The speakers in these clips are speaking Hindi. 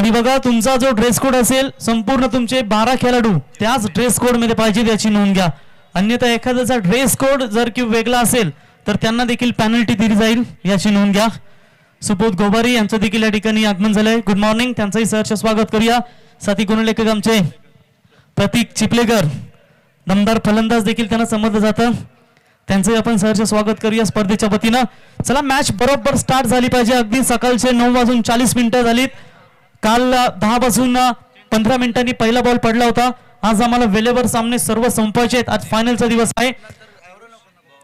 आणि बघा तुमचा जो ड्रेस कोड असेल संपूर्ण तुमचे 12 खेळाडू त्याच ड्रेस कोड मध्ये पाहिजे याची नोंद घ्या. अन्यथा एखाद्याचा ड्रेस कोड जर की वेगळा असेल तर त्यांना देखील पेनल्टी दिली जाईल याची नोंद घ्या. सुबोध गोबारी यांचं देखील या ठिकाणी आगमन झालंय. गुड मॉर्निंग, त्यांचंही सहर्ष स्वागत करूया. साथी गुणलेखक आमचे प्रतीक चिपलेकर दमदार फलंदाज देखील त्यांना समजलं जातं, त्यांचंही आपण सहर्ष स्वागत करूया स्पर्धेच्या वतीनं. चला मॅच बरोबर स्टार्ट झाली पाहिजे. अगदी सकाळचे 9:40 झालीत. काल 10 मिनिटांनी पहिला बॉल पडला होता. आज आम्हाला वेळेवर सामने सर्व संपवायचे आहेत. आज फायनलचा दिवस आहे,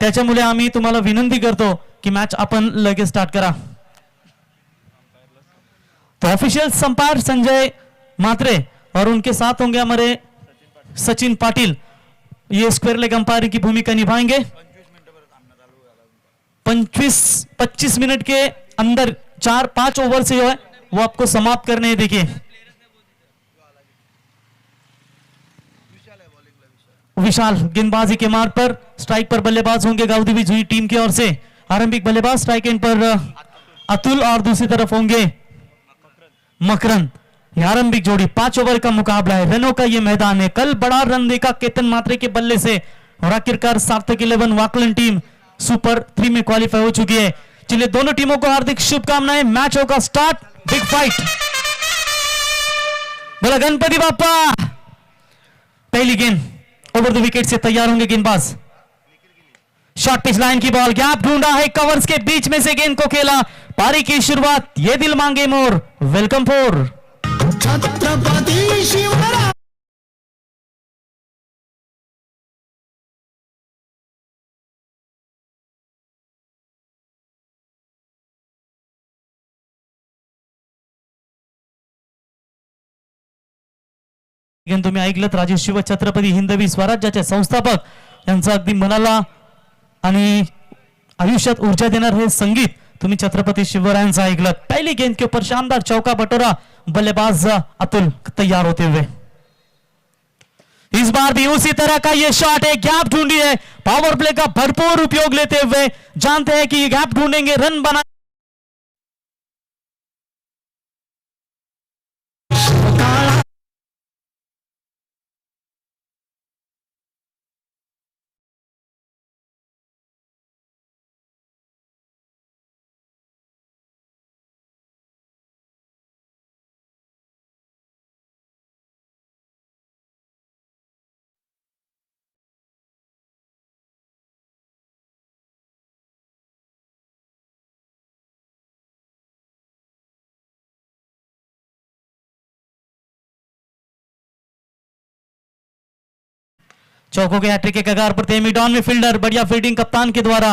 त्याच्यामुळे आम्ही तुम्हाला विनंती करतो की मॅच आपण लगेच स्टार्ट करा. तो ऑफिशियल अंपायर संजय मात्रे और उनके साथ होंगे हमारे सचिन पाटिल, ये स्क्वायर लेग अंपायर की भूमिका निभाएंगे. 25 मिनट के अंदर 4-5 ओवर से जो है वो आपको समाप्त करने हैं. देखिए विशाल गेंदबाजी के मार्ग पर, स्ट्राइक पर बल्लेबाज होंगे गाउदीवी जुई टीम की ओर से. आरंभिक बल्लेबाज स्ट्राइक एंड पर अतुल और दूसरी तरफ होंगे मकरंद. आरंभिक जोड़ी 5 ओवर का मुकाबला है. रनों का ये मैदान है. कल बड़ा रन देखा केतन मात्रे के बल्ले से और आखिरकार सार्थक 11 वाकलन टीम सुपर 3 में क्वालिफाई हो चुकी है. चलिए दोनों टीमों को हार्दिक शुभकामनाएं. मैच होगा स्टार्ट. Big fight. बोला गणपति बापा. पहली गेंद ओवर द विकेट से तैयार होंगे गेंदबाज. शॉर्ट पिच लाइन की बॉल, गैप ढूंढा है, कवर्स के बीच में से गेंद को खेला. पारी की शुरुआत, ये दिल मांगे more. Welcome four. Chhatrapati Shivraj. तुम्ही ऐकलत राजे शिव छत्रपती हिंदवी स्वराज्याचे संस्थापक यांचा अगदी मनाला आणि आयुष्यात ऊर्जा देणार हे संगीत तुम्ही छत्रपती शिवरायांचा ऐकलत. पहली गेंद के ऊपर शानदार चौका बटोरा. बल्लेबाज अतुल तैयार होते हुए. इस बार भी उसी तरह का ये शॉट है. गैप ढूंढी है. पावर प्ले का भरपूर उपयोग लेते हुए जानते हैं कि ये गैप ढूंढेंगे, रन बना. चौकों के हैट्रिक के कगार पर थे. मिडॉन में फील्डर, बढ़िया फील्डिंग कप्तान के द्वारा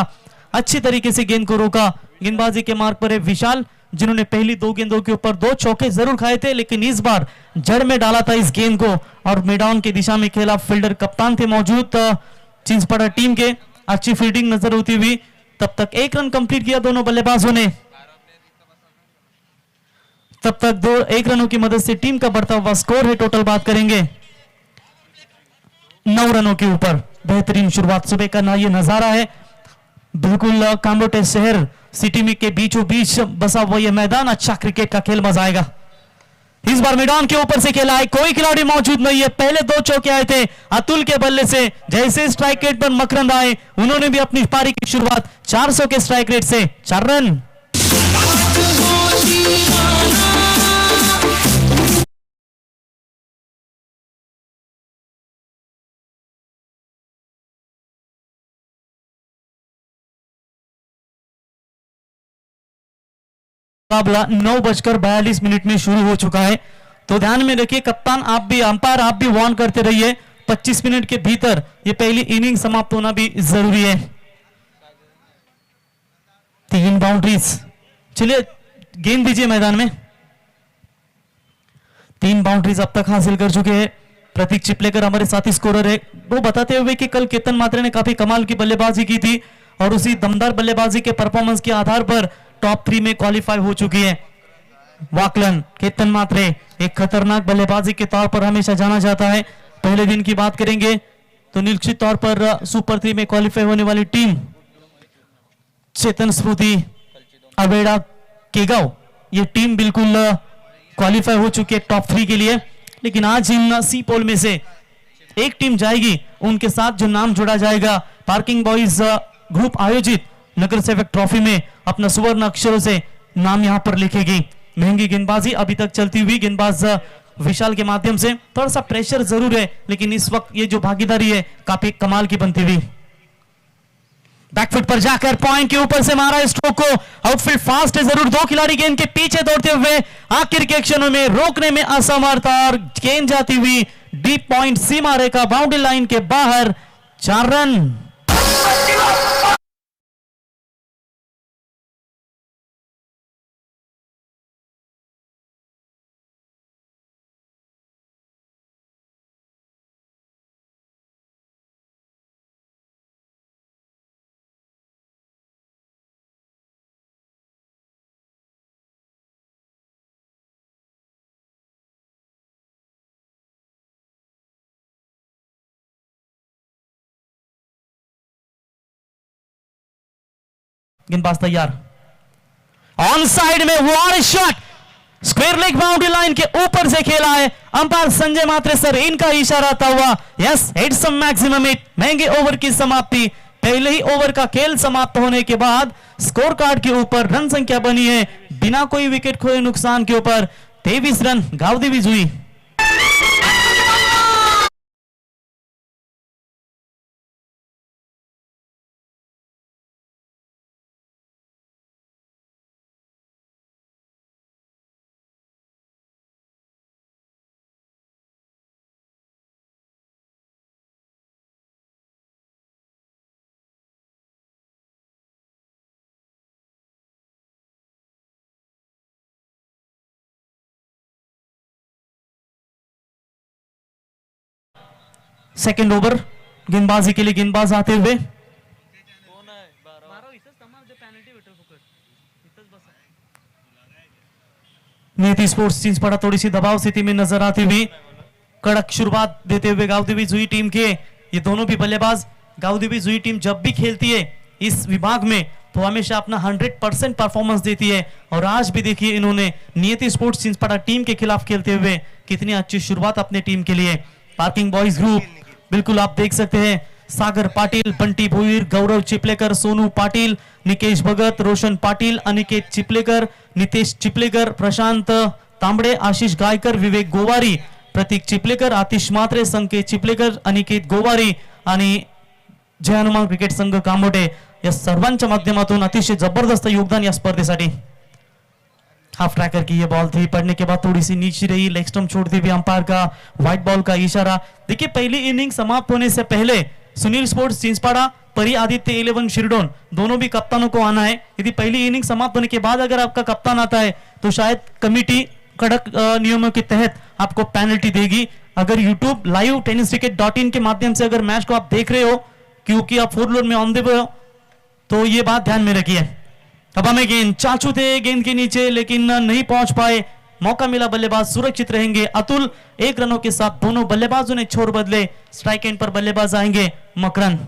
अच्छी तरीके से गेंद को रोका. गेंदबाजी के मार्ग पर है विशाल, जिन्होंने पहली 2 गेंदों के ऊपर 2 चौके जरूर खाए थे, लेकिन इस बार जड़ में डाला था इस गेंद को और मिडॉन की दिशा में खेला. फील्डर कप्तान थे मौजूद चिंचपाड़ा टीम के. अच्छी फील्डिंग नजर होती हुई. तब तक 1 रन कंप्लीट किया दोनों बल्लेबाजों ने. तब तक 1 रनों की मदद से टीम का बढ़ता हुआ स्कोर है. टोटल बात करेंगे 9 रनों के ऊपर. बेहतरीन शुरुआत सुबह का ना ये नजारा है. बिल्कुल कामोटे शहर सिटी में के बीचों बीच बसा हुआ ये मैदान. अच्छा क्रिकेट का खेल, मजा आएगा. इस बार मैदान के ऊपर से खेला है, कोई खिलाड़ी मौजूद नहीं है. पहले 2 चौके आए थे अतुल के बल्ले से. जैसे स्ट्राइक रेट पर मकरंद आए, उन्होंने भी अपनी पारी की शुरुआत 400 के स्ट्राइक रेट से. 4 रन. मुकाबला 9:42 में शुरू हो चुका है. तो ध्यान में रखिए कप्तान आप भी, अंपायर आप भी वार्न करते रहिए. 25 मिनट के भीतर ये पहली इनिंग समाप्त होना भी जरूरी है. 3 बाउंड्रीज. चलिए गेंद दीजिए मैदान में. 3 बाउंड्रीज अब तक हासिल कर चुके हैं प्रतीक चिपलेकर, हमारे साथी स्कोरर है. वो बताते हुए कि कल केतन मात्रे ने काफी कमाल की बल्लेबाजी की थी और उसी दमदार बल्लेबाजी के परफॉर्मेंस के आधार पर टॉप 3 में क्वालिफाई हो चुकी है. वाकलन केतन मात्रे एक खतरनाक बल्लेबाजी के तौर पर हमेशा जाना जाता है. पहले दिन की बात करेंगे तो निश्चित तौर पर सुपर 3 में क्वालिफाई होने वाली टीम चेतन स्फूर्ति, अवेड़ा, केगांव, ये टीम बिल्कुल क्वालिफाई हो चुकी है टॉप 3 के लिए, लेकिन आज इन सी पोल में से एक टीम जाएगी, उनके साथ जो नाम जोड़ा जाएगा पार्किंग बॉयज ग्रुप आयोजित नगर सेवक ट्रॉफी में अपना सुवर्ण अक्षरों से नाम यहां पर लिखेगी। महंगी गेंदबाजी अभी तक चलती हुई, गेंदबाज विशाल के माध्यम से थोड़ा सा प्रेशर जरूर है, लेकिन इस वक्त ये जो भागीदारी है काफी कमाल की बनती हुई। बैकफुट पर जाकर पॉइंट के ऊपर से मारा स्ट्रोक को, आउटफील्ड फास्ट है जरूर, 2 खिलाड़ी गेंद के पीछे दौड़ते हुए आखिर के क्षणों में रोकने में असमर्थ और गेंद जाती हुई डीप पॉइंट सीमा रेखा बाउंड्री लाइन के बाहर, 4 रन। गेंदबाज तैयार, ऑन साइड में वार shot, square leg boundary line के ऊपर से खेला है। अंपायर संजय मात्रे सर, इनका इशारा था हुआ yes it's a maximum hit. महंगे ओवर की समाप्ति, पहले ही ओवर का खेल समाप्त होने के बाद स्कोर कार्ड के ऊपर रन संख्या बनी है बिना कोई विकेट खोए नुकसान के ऊपर 23 रन गावदेवी जुई। सेकेंड ओवर गेंदबाजी के लिए गेंदबाज आते हुए, नीति स्पोर्ट्स चिंचपाड़ा थोड़ी सी दबाव स्थिति में नजर आती हुई, कड़क शुरुआत देते हुए गावदेवी जुई टीम के ये दोनों भी बल्लेबाज। गावदेवी जुई टीम जब भी खेलती है इस विभाग में तो हमेशा अपना 100% परफॉर्मेंस देती है, और आज भी देखिए इन्होंने नियति स्पोर्ट्स चिंचपाड़ा टीम के खिलाफ खेलते हुए कितनी अच्छी शुरुआत अपने टीम के लिए। पार्किंग बॉयज ग्रुप, बिल्कुल आप देख सकते हैं सागर पाटिल, बंटी भोईर, गौरव चिपलेकर, सोनू पाटिल, निकेश भगत, रोशन पाटिल, अनिकेत चिपलेकर, नितेश चिपलेकर, प्रशांत तांबड़े, आशीष गायकर, विवेक गोवारी, प्रतीक चिपलेकर, आतिश मात्रे, संकेत चिपलेकर, अनिकेत गोवारी आणि जय हनुमान क्रिकेट संघ कामोटे या सर्वांच्या माध्यमातून अतिशय जबरदस्त योगदान या स्पर्धेसाठी। हाफ ट्रैकर की ये बॉल थी, पड़ने के बाद थोड़ी सी नीचे रही, लेग स्टंप छोड़ती हुई अंपायर का व्हाइट बॉल का इशारा। देखिए पहली इनिंग समाप्त होने से पहले सुनील स्पोर्ट्स चिंचपाड़ा, परी आदित्य 11 शिरडोन दोनों भी कप्तानों को आना है। यदि पहली इनिंग समाप्त होने के बाद अगर आपका कप्तान आता है तो शायद कमिटी कड़क नियमों के तहत आपको पेनल्टी देगी। अगर यूट्यूब लाइव tenniscricket.in के माध्यम से अगर मैच को आप देख रहे हो, क्योंकि आप 4 लोन में ऑन द वे हो, तो ये बात ध्यान में रखिए। अब हमें गेंद चाचू थे गेंद के नीचे, लेकिन नहीं पहुंच पाए, मौका मिला, बल्लेबाज सुरक्षित रहेंगे। अतुल 1 रनों के साथ दोनों बल्लेबाजों ने छोर बदले, स्ट्राइक एंड पर बल्लेबाज आएंगे मकरन।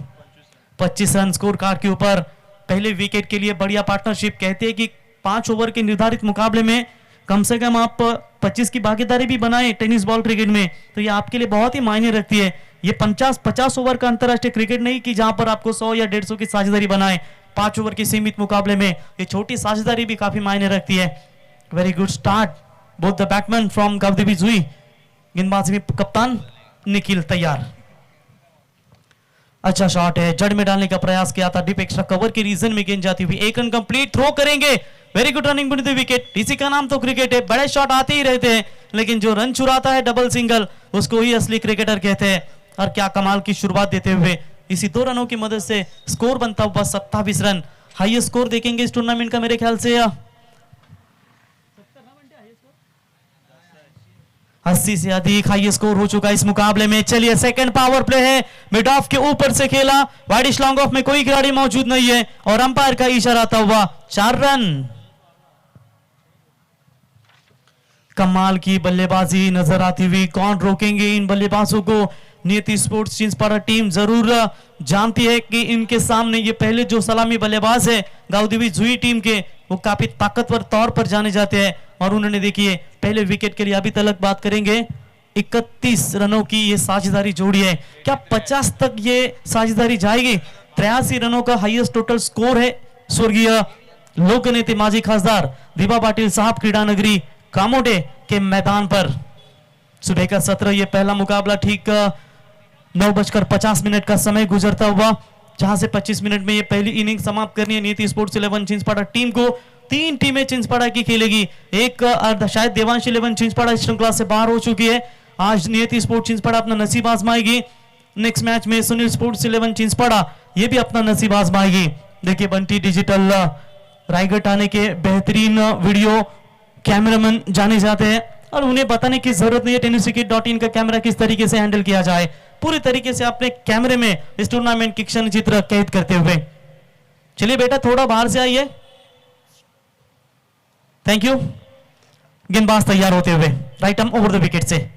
25 रन स्कोर कार्ड के ऊपर, पहले विकेट के लिए बढ़िया पार्टनरशिप। कहते हैं कि 5 ओवर के निर्धारित मुकाबले में कम से कम आप 25 की भागीदारी भी बनाए टेनिस बॉल क्रिकेट में, तो ये आपके लिए बहुत ही मायने रखती है। ये 50 ओवर का अंतरराष्ट्रीय क्रिकेट नहीं कि जहां पर आपको 100 या 150 की साझेदारी बनाए। 5 ओवर के सीमित मुकाबले में ये छोटी साझेदारी भी काफी मायने रखती है। Very good start both the batsman from Gavdevi Jui. गेंदबाजी में कप्तान निखिल तैयार, अच्छा शॉट है, जड़ में डालने का प्रयास किया था, डीप एक्स्ट्रा कवर के रीजन में गेंद जाती हुई। 1 रन कंप्लीट, थ्रो करेंगे, very good running between the wicket. इसी का नाम तो क्रिकेट है, बड़े शॉट आते ही रहते हैं, लेकिन जो रन चुराता है डबल सिंगल, उसको ही असली क्रिकेटर कहते हैं। और क्या कमाल की शुरुआत देते हुए इसी 2 रनों की मदद से स्कोर बनता हुआ 27 रन। हाईएस्ट स्कोर देखेंगे इस टूर्नामेंट का मेरे ख्याल से 80 से अधिक हाईएस्ट स्कोर हो चुका इस मुकाबले में। चलिए सेकंड पावर प्ले है, मिड ऑफ के ऊपर से खेला, वाइडिश लॉन्ग ऑफ में कोई खिलाड़ी मौजूद नहीं है और अंपायर का इशारा था हुआ 4 रन। कमाल की बल्लेबाजी नजर आती हुई, कौन रोकेंगे इन बल्लेबाजों को। नियति स्पोर्ट्स चिंचपाड़ा टीम जरूर जानती है कि इनके सामने ये पहले जो सलामी बल्लेबाज है गावदेवी जुई टीम के, वो काफी ताकतवर तौर पर जाने जाते हैं और उन्होंने देखिए पहले विकेट के लिए अभी तक बात करेंगे 31 रनों की ये साझेदारी जोड़ी है। क्या 50 तक ये साझेदारी जाएगी? 83 रनों का हाईएस्ट टोटल स्कोर है स्वर्गीय लोकनेते माजी खासदार दिबा पाटिल साहब क्रीडा नगरी कामोटे के मैदान पर। सुबह का सत्र ये पहला मुकाबला ठीक 9:50 का समय गुजरता हुआ, जहां से 25 मिनट में ये पहली इनिंग समाप्त करनी है नीति स्पोर्ट्स 11 चिंचपाड़ा टीम को। 3 टीमें चिंचपाड़ा की खेलेगी, एक शायद देवांश 11 चिंचपाड़ा इस श्रृंखला से बाहर हो चुकी है। आज नियति स्पोर्ट्स चिंचपाड़ा अपना नसीब आजमाएगी। नेक्स्ट मैच में सुनील स्पोर्ट्स 11 चिंचपाड़ा ये भी अपना नसीब आजमाएगी। देखिए बंटी डिजिटल रायगढ़ थाने के बेहतरीन वीडियो कैमरामैन जाने जाते हैं और उन्हें बताने की जरूरत नहीं है tenniswicket.in का कैमरा किस तरीके से हैंडल किया जाए। पूरी तरीके से अपने कैमरे में इस टूर्नामेंट की क्षण चित्र कैद करते हुए। चलिए बेटा थोड़ा बाहर से आइए। Thank you. गेंदबाज तैयार होते हुए right arm over the wicket से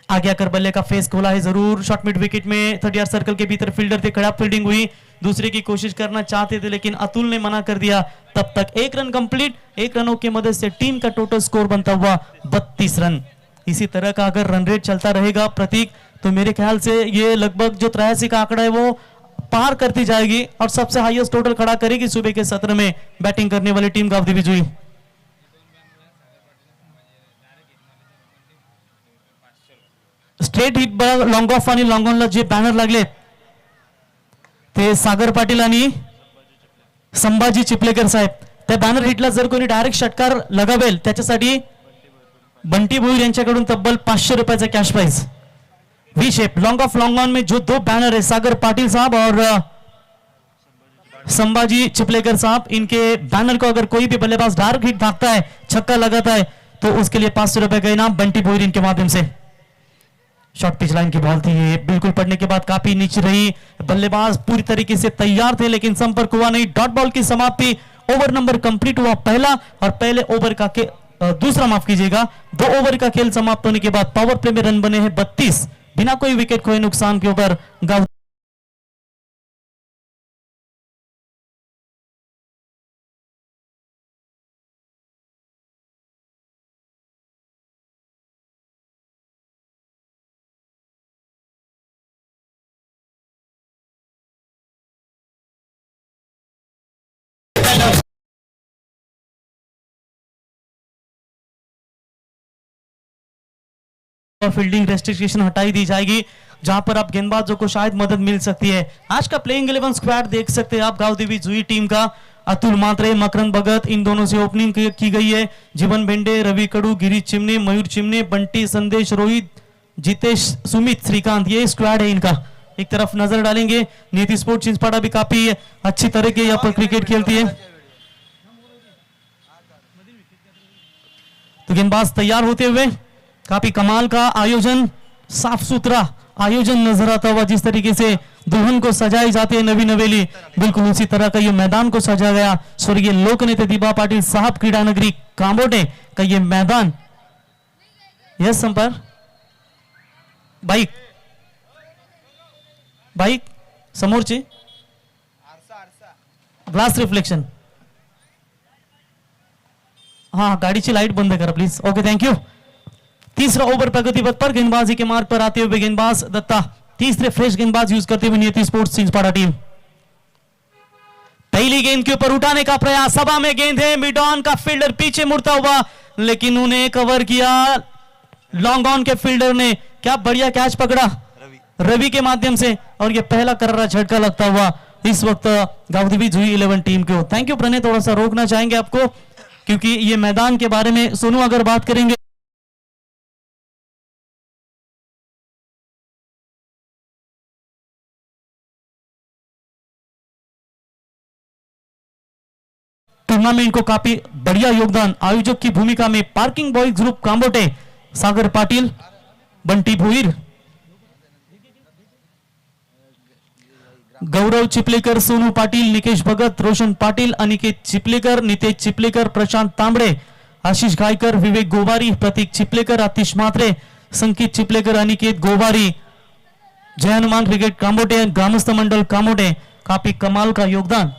आगे आकर बल्ले का फेस खोला है जरूर। शॉर्ट मिड विकेट में 30 यार्ड सर्कल के भीतर फील्डर थे, खराब फील्डिंग हुई, दूसरे की कोशिश करना चाहते थे लेकिन अतुल ने मना कर दिया। तब तक 1 रन कंप्लीट, 1 रनों की मदद से टीम का टोटल स्कोर बनता हुआ 32 रन। इसी तरह का अगर रन रेट चलता रहेगा प्रतीक तो मेरे ख्याल से ये लगभग जो 83 का आंकड़ा है वो पार करती जाएगी और सबसे हाईएस्ट टोटल खड़ा करेगी सुबह के सत्र में बैटिंग करने वाली टीम गावदेवी विजयी। स्ट्रेट हिट लॉंग ऑफ आणि लॉंग ऑनला जे बॅनर लागले ते सागर पाटील आणि संभाजी चिपलेकर साहेब, त्या बॅनर हिटला जर कोणी डायरेक्ट षटकार लगावेल त्याच्यासाठी बंटी भोईर यांच्याकडून तब्बल 500 रुपयाचा cash prize. V shape long off long on में जो 2 बैनर है सागर पाटिल साहब और संभाजी चिपलेकर साहब, इनके बैनर को अगर कोई भी बल्लेबाज डायरेक्ट हिट भागता है, छक्का लगाता है तो उसके लिए 500 रुपए का इनाम बंटी भोईर इनके माध्यम से। शॉर्ट पिच लाइन की बॉल थी ये, बिल्कुल पड़ने के बाद काफी नीचे रही, बल्लेबाज पूरी तरीके से तैयार थे लेकिन संपर्क हुआ नहीं। डॉट बॉल की समाप्ति, ओवर नंबर कंप्लीट हुआ पहला और पहले ओवर का दूसरा माफ कीजिएगा 2 ओवर का खेल समाप्त होने के बाद पावर प्ले में रन बने हैं 32 बिना कोई विकेट खोए नुकसान के ऊपर। फील्डिंग रेस्ट्रिक्शन हटाई दी जाएगी जहां पर आप गेंदबाजों को शायद मदद मिल सकती है। आज का प्लेइंग 11 स्क्वाड देख सकते हैं आप गावदेवी जुई टीम का। अतुल मात्रे, मकरंद भगत, इन दोनों से ओपनिंग की गई है। जीवन भेंडे, रवि कड़ू, गिरीश चिमने, मयूर चिमने, बंटी, संदेश, रोहित, जितेश, सुमित, श्रीकांत, ये स्क्वाड है इनका। एक तरफ नजर डालेंगे नीति स्पोर्ट्स चिंचपाड़ा भी काफी अच्छी तरह के यहाँ पर क्रिकेट खेलती है। तो गेंदबाज तैयार होते हुए काफी कमाल का आयोजन, साफ सुथरा आयोजन नजर आता हुआ। जिस तरीके से दुल्हन को सजाई जाती है नवी नवेली, बिल्कुल उसी तरह का ये मैदान को सजाया गया। स्वर्गीय लोकनेते दिबा पाटिल साहब क्रीडा नगरी कामोटे का ये मैदान। यस संपर बाईक बाईक समोरची ग्लास रिफ्लेक्शन, हाँ गाडीची लाइट बंद करा प्लीज। Okay thank you. तीसरा ओवर प्रगति पथ पर गेंदबाजी के मार्ग पर आते हुए गेंदबाज दत्ता, तीसरे फ्रेश गेंदबाज यूज करते हुए नियति स्पोर्ट्स चिंचपाड़ा टीम। पहली गेंद के ऊपर उठाने का प्रयास, सभा में गेंद है, मिड ऑन का फील्डर पीछे मुड़ता हुआ लेकिन उन्हें कवर किया लॉन्ग ऑन के फील्डर ने। क्या बढ़िया कैच पकड़ा रवि के माध्यम से और यह पहला करारा झटका लगता हुआ इस वक्त गावदेवी जुई 11 टीम को। थैंक यू प्रणय, थोड़ा सा रोकना चाहेंगे आपको क्योंकि ये मैदान के बारे में सोनू अगर बात करेंगे टूर्नामेंट को काफी बढ़िया योगदान आयोजक की भूमिका में पार्किंग बॉयज ग्रुप कामोटे, सागर पाटिल, बंटी भोईर, गौरव चिपलेकर, सोनू पाटिल, निकेश भगत, रोशन पाटिल, अनिकेत चिपलेकर, नितेश चिपलेकर, प्रशांत तांबड़े, आशीष गायकर, विवेक गोवारी, प्रतीक चिपलेकर, आतिश मात्रे, संकेत चिपलेकर, अनिकेत गोवारी, जय हनुमान क्रिकेट कामोटे, ग्रामस्थ मंडल कामोटे। काफी कमाल का योगदान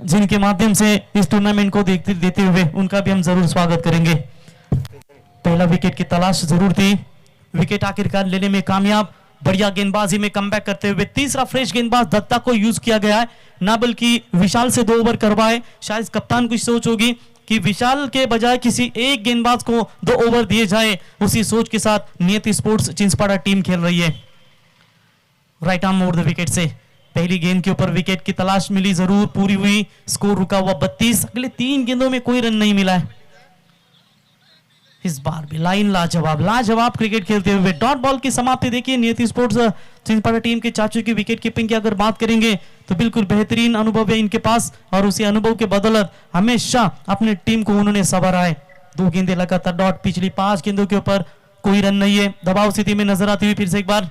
जिनके माध्यम से इस टूर्नामेंट को देते हुए उनका भी हम जरूर स्वागत करेंगे। पहला विकेट की तलाश जरूर थी, विकेट आखिरकार लेने में कामयाब। बढ़िया गेंदबाजी में कमबैक करते हुए तीसरा फ्रेश गेंदबाज दत्ता को यूज किया गया है, ना बल्कि विशाल से 2 ओवर करवाए। शायद कप्तान की सोच होगी कि विशाल के बजाय किसी एक गेंदबाज को 2 ओवर दिए जाए, उसी सोच के साथ नियति स्पोर्ट्स चिंचपाड़ा टीम खेल रही है। Right arm over the wicket से पहली गेंद के ऊपर विकेट की तलाश मिली जरूर, पूरी हुई, स्कोर रुका हुआ 32। अगले 3 गेंदों में कोई रन नहीं मिला है। इस बार भी लाइन लाजवाब क्रिकेट खेलते हुए डॉट बॉल की समाप्ति देखिए। नियति स्पोर्ट्स चिंचपाड़ा टीम के चाचू की विकेट कीपिंग की अगर बात करेंगे तो बिल्कुल बेहतरीन अनुभव है इनके पास, और उसी अनुभव के बदौलत हमेशा अपनी टीम को उन्होंने संवारा है। 2 गेंदें लगातार डॉट, पिछली 5 गेंदों के ऊपर कोई रन नहीं है। दबाव स्थिति में नजर आती हुई फिर से एक बार,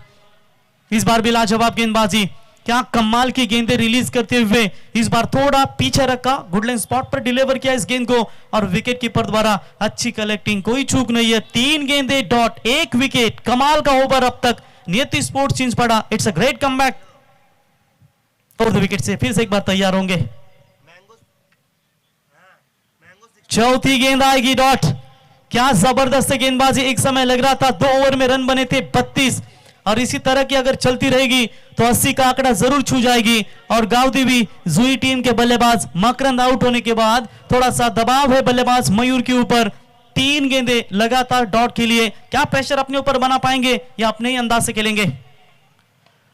इस बार भी लाजवाब गेंदबाजी, क्या कमाल की गेंदें रिलीज करते हुए इस बार थोड़ा पीछे रखा, गुड लाइन स्पॉट पर डिलीवर किया इस गेंद को, और विकेट कीपर द्वारा अच्छी कलेक्टिंग, कोई चूक नहीं है। 3 गेंदें डॉट, 1 विकेट, कमाल का ओवर अब तक नियति sports Chinchpada. It's a great comeback. और 2 विकेट से फिर से एक बार तैयार होंगे। चौथी गेंद आएगी डॉट, क्या जबरदस्त गेंदबाजी, एक समय लग रहा था 2 ओवर में रन बने थे 32, और इसी तरह की अगर चलती रहेगी तो 80 का आंकड़ा जरूर छू जाएगी। और गावदेवी जुई टीम के बल्लेबाज मकरंद आउट होने के बाद थोड़ा सा दबाव है बल्लेबाज मयूर के ऊपर। 3 गेंदें लगातार डॉट के लिए, क्या प्रेशर अपने ऊपर बना पाएंगे या अपने ही अंदाज से खेलेंगे।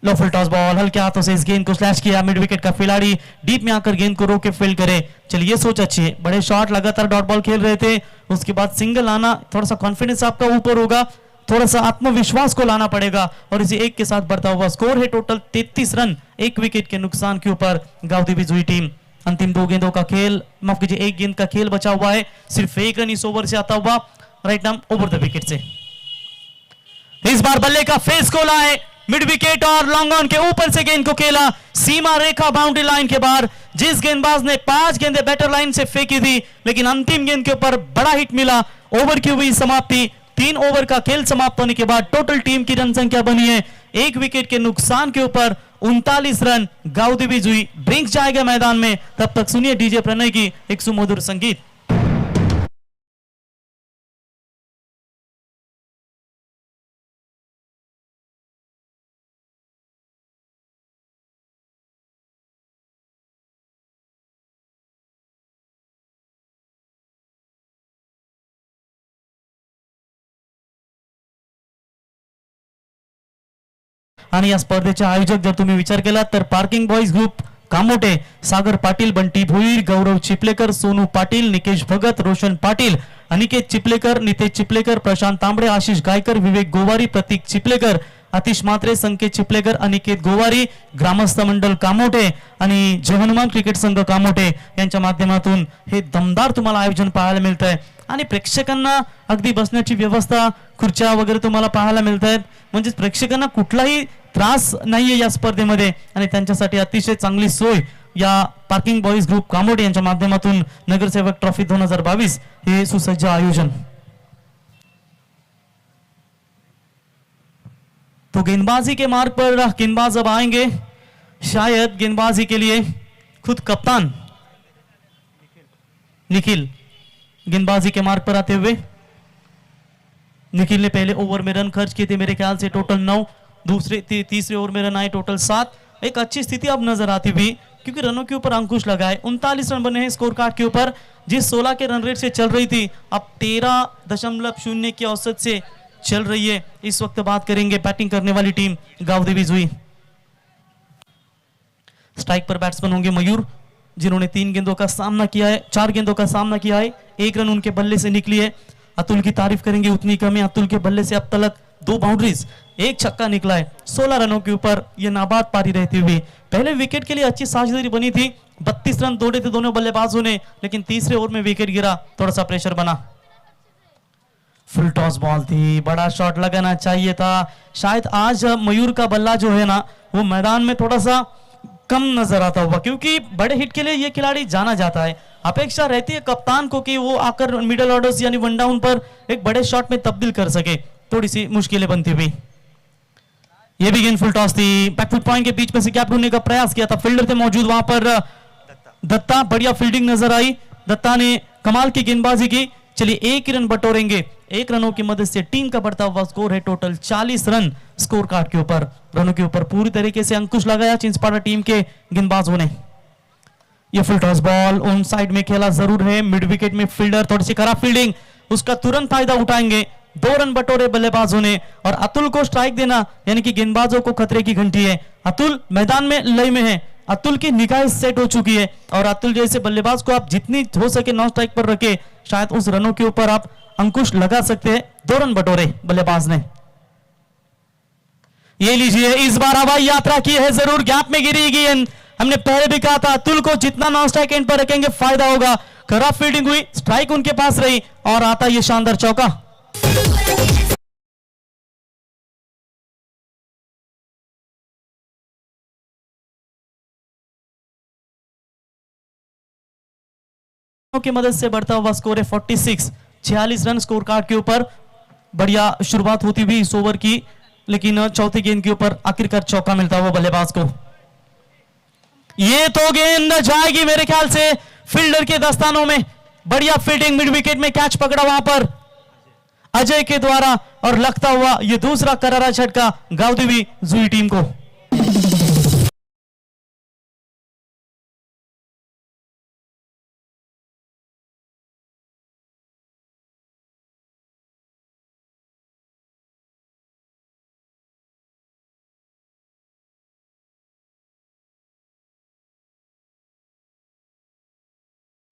लो फुल टॉस बॉल, हल्के हाथों से इस गेंद को स्लैश किया, मिड विकेट का खिलाड़ी डीप में आकर गेंद को रोक के फील्ड करे। चलिए सोच अच्छी है, बड़े शॉट लगातार डॉट बॉल खेल रहे थे, उसके बाद सिंगल आना, थोड़ा सा कॉन्फिडेंस आपका ऊपर होगा, थोड़ा सा आत्मविश्वास को लाना पड़ेगा। और इसी एक के साथ बढ़ता हुआ स्कोर है टोटल 33 रन, 1 विकेट के नुकसान के ऊपर गावदेवी जुई टीम। अंतिम 2 गेंदों का खेल, माफ कीजिए 1 गेंद का खेल बचा हुआ है, सिर्फ 1 रन इस ओवर से आता हुआ right arm over the wicket से। इस बार बल्ले का फेस खोला है, मिड विकेट और लॉन्ग ऑन के ऊपर से गेंद को खेला, सीमा रेखा बाउंड्री लाइन के बाहर। जिस गेंदबाज ने 5 गेंदें बैटर लाइन से फेंकी थी, लेकिन अंतिम गेंद के ऊपर बड़ा हिट मिला। ओवर की हुई समाप्ति, 3 ओवर का खेल समाप्त होने के बाद टोटल टीम की रन संख्या बनी है 1 विकेट के नुकसान के ऊपर 39 रन। गावदेवी जुई ब्रिंक्स जाएगा मैदान में, तब तक सुनिए डीजे प्रणय की एक सुमधुर संगीत। आणि या स्पर्धेचे आयोजक जर तुम्ही विचार केला तर parking boys group Kamothe, Sagar Patil, Bunty Bhoir, गौरव चिपलेकर, सोनू पाटील, निकेश भगत, रोशन पाटील, अनिकेत चिपलेकर, नितेश चिपलेकर, प्रशांत तांबडे, आशिष गायकर, विवेक गोवारी, प्रतीक चिपलेकर, आतिश मात्रे, संकेत चिपलेकर, अनिकेत गोवारी, ग्रामस्थ मंडल कामोटे आणि जय हनुमान क्रिकेट संघ कामोटे यांच्या माध्यमातून हे दमदार तुम्हाला आयोजन पाहायला मिळत आहे। आणि प्रेक्षकांना अगदी बसण्याची व्यवस्था, खुर्च्या वगैरे तुम्हाला पाहायला मिळत आहेत, म्हणजे प्रेक्षकांना कुठलाही त्रास नाहीये या स्पर्धेमध्ये, आणि त्यांच्यासाठी अतिशय चांगली सोय या पार्किंग बॉयज ग्रुप कामोटे यांच्या माध्यमातून नगरसेवक ट्रॉफी 2022 हे सुसज्ज आयोजन। तो गेंदबाजी के मार्ग पर गेंदबाज अब आएंगे, शायद गेंदबाजी के लिए खुद कप्तान निखिल गेंदबाजी के मार्ग पर आते हुए। निखिल ने पहले ओवर में रन खर्च किए थे, मेरे ख्याल से टोटल 9, तीसरे ओवर में रन आए टोटल 7। एक अच्छी स्थिति अब नजर आती हुई, क्योंकि रनों के ऊपर अंकुश लगाए। 39 रन बने हैं स्कोर कार्ड के ऊपर, जिस 16 के रन रेट से चल रही थी अब 13.0 की औसत से चल रही है। इस वक्त बात करेंगे बैटिंग करने वाली टीम गावदेवी जुई। स्ट्राइक पर बैट्समैन होंगे मयूर, जिन्होंने 3 गेंदों का सामना किया है, 4 गेंदों का सामना किया है, 1 रन उनके बल्ले से निकली है। अतुल की तारीफ करेंगे उतनी कम है, अतुल के बल्ले से अब तक 2 बाउंड्रीज, 1 छक्का निकला है। 16 रनों के ऊपर यह नाबाद पारी रहती हुई पहले विकेट के लिए अच्छी साझेदारी बनी थी, 32 रन तोड़े थे दोनों बल्लेबाजों ने, लेकिन तीसरे ओवर में विकेट गिरा, थोड़ा सा प्रेशर बना। फुल टॉस बॉल थी, बड़ा शॉट लगाना चाहिए था। शायद आज मयूर का बल्ला जो है ना, वो मैदान में थोड़ा सा कम नजर आता हुआ, क्योंकि बड़े हिट के लिए ये खिलाड़ी जाना जाता है। अपेक्षा रहती है कप्तान को कि वो आकर मिडल ऑर्डर्स यानी 1 डाउन पर एक बड़े शॉट में तब्दील कर सके, थोड़ी सी मुश्किलें बनती हुई। ये भी गेंद फुल टॉस थी, बैकफुट पॉइंट के बीच में से गैप ढूंढने का प्रयास किया था, फील्डर थे मौजूद वहां पर दत्ता, बढ़िया फील्डिंग नजर आई, दत्ता ने कमाल की गेंदबाजी की। चलिए 1 रन बटोरेंगे। 1 रनों की मदद से टीम का बढ़ता हुआ स्कोर है टोटल 40 रन स्कोर कार्ड के ऊपर। रनों के ऊपर पूरी तरीके से अंकुश लगाया चिंचपाड़ा टीम के गेंदबाजों ने। ये full toss ball on side में खेला जरूर है। मिड विकेट में फील्डर थोड़ी सी खराब फील्डिंग, उसका तुरंत फायदा उठाएंगे। 2 रन बटोरे बल्लेबाजों ने और अतुल को स्ट्राइक देना यानी कि गेंदबाजों को खतरे की घंटी है। अतुल मैदान में लय में है, अतुल की निगाह सेट हो चुकी है और अतुल जैसे बल्लेबाज को आप जितनी हो सके नॉन स्ट्राइक पर रखे, शायद उस रनों के ऊपर आप अंकुश लगा सकते हैं। 2 रन बटोरे बल्लेबाज ने। ये लीजिए, इस बार हवाई यात्रा की है जरूर, गैप में गिरी गेंद। हमने पहले भी कहा था अतुल को जितना नॉन स्ट्राइक एंड पर रखेंगे फायदा होगा। खराब फील्डिंग हुई, स्ट्राइक उनके पास रही और आता ये शानदार चौका। की मदद से बढ़ता हुआ स्कोर है 46 रन स्कोर कार्ड के ऊपर। बढ़िया शुरुआत होती हुई इस ओवर की, लेकिन चौथी गेंद के ऊपर आखिरकार चौका मिलता हुआ बल्लेबाज को। ये तो गेंद जाएगी मेरे ख्याल से फील्डर के दस्तानों में। बढ़िया फील्डिंग, मिड विकेट में कैच पकड़ा वहां पर अजय के द्वारा और लगता हुआ ये दूसरा करारा झटका गावदेवी जुई टीम को।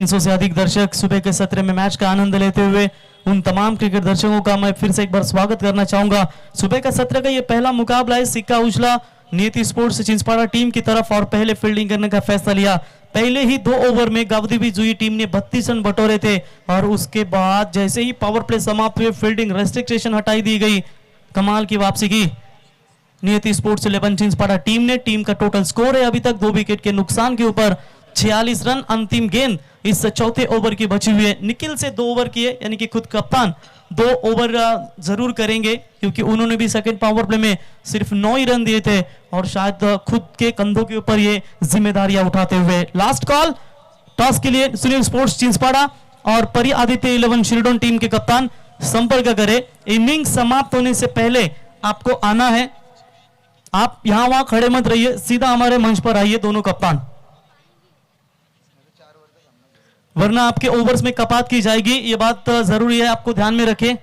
से अधिक दर्शक सुबह के सत्र में मैच का आनंद लेते हुए उन तमाम क्रिकेट दर्शकों का मैं फिर से एक बार स्वागत करना चाहूंगा। सुबह का सत्र का ये पहला मुकाबला है। सिक्का उछला नियति स्पोर्ट्स चिंचपाड़ा टीम की तरफ और पहले फील्डिंग करने का फैसला लिया। पहले ही 2 ओवर में गावदेवी जुई टीम ने 32 रन बटोरे थे और उसके बाद जैसे ही पावर प्ले समाप्त हुए फील्डिंग रेस्ट्रिक्शन हटाई दी गई। कमाल की वापसी की नियति स्पोर्ट्स 11 चिंचपाड़ा टीम ने। टीम का टोटल स्कोर है अभी तक 2 विकेट के नुकसान के ऊपर 46 रन। अंतिम गेंद इस चौथे ओवर की बची हुई है। निखिल से 2 ओवर किए यानी कि खुद कप्तान 2 ओवर जरूर करेंगे क्योंकि उन्होंने भी सेकंड पावर प्ले में सिर्फ 9 ही रन दिए थे और शायद खुद के कंधों के ऊपर ये जिम्मेदारियां उठाते हुए। लास्ट कॉल टॉस के लिए सुनील स्पोर्ट्स चिंचपाड़ा और परी आदित्य 11 शिरडोन टीम के कप्तान संपर्क करे। इनिंग समाप्त होने से पहले आपको आना है। आप यहां वहां खड़े मत रहिए, सीधा हमारे मंच पर आइए दोनों कप्तान, वरना आपके ओवर्स में कपात की जाएगी। ये बात जरूरी है, आपको ध्यान में रखें।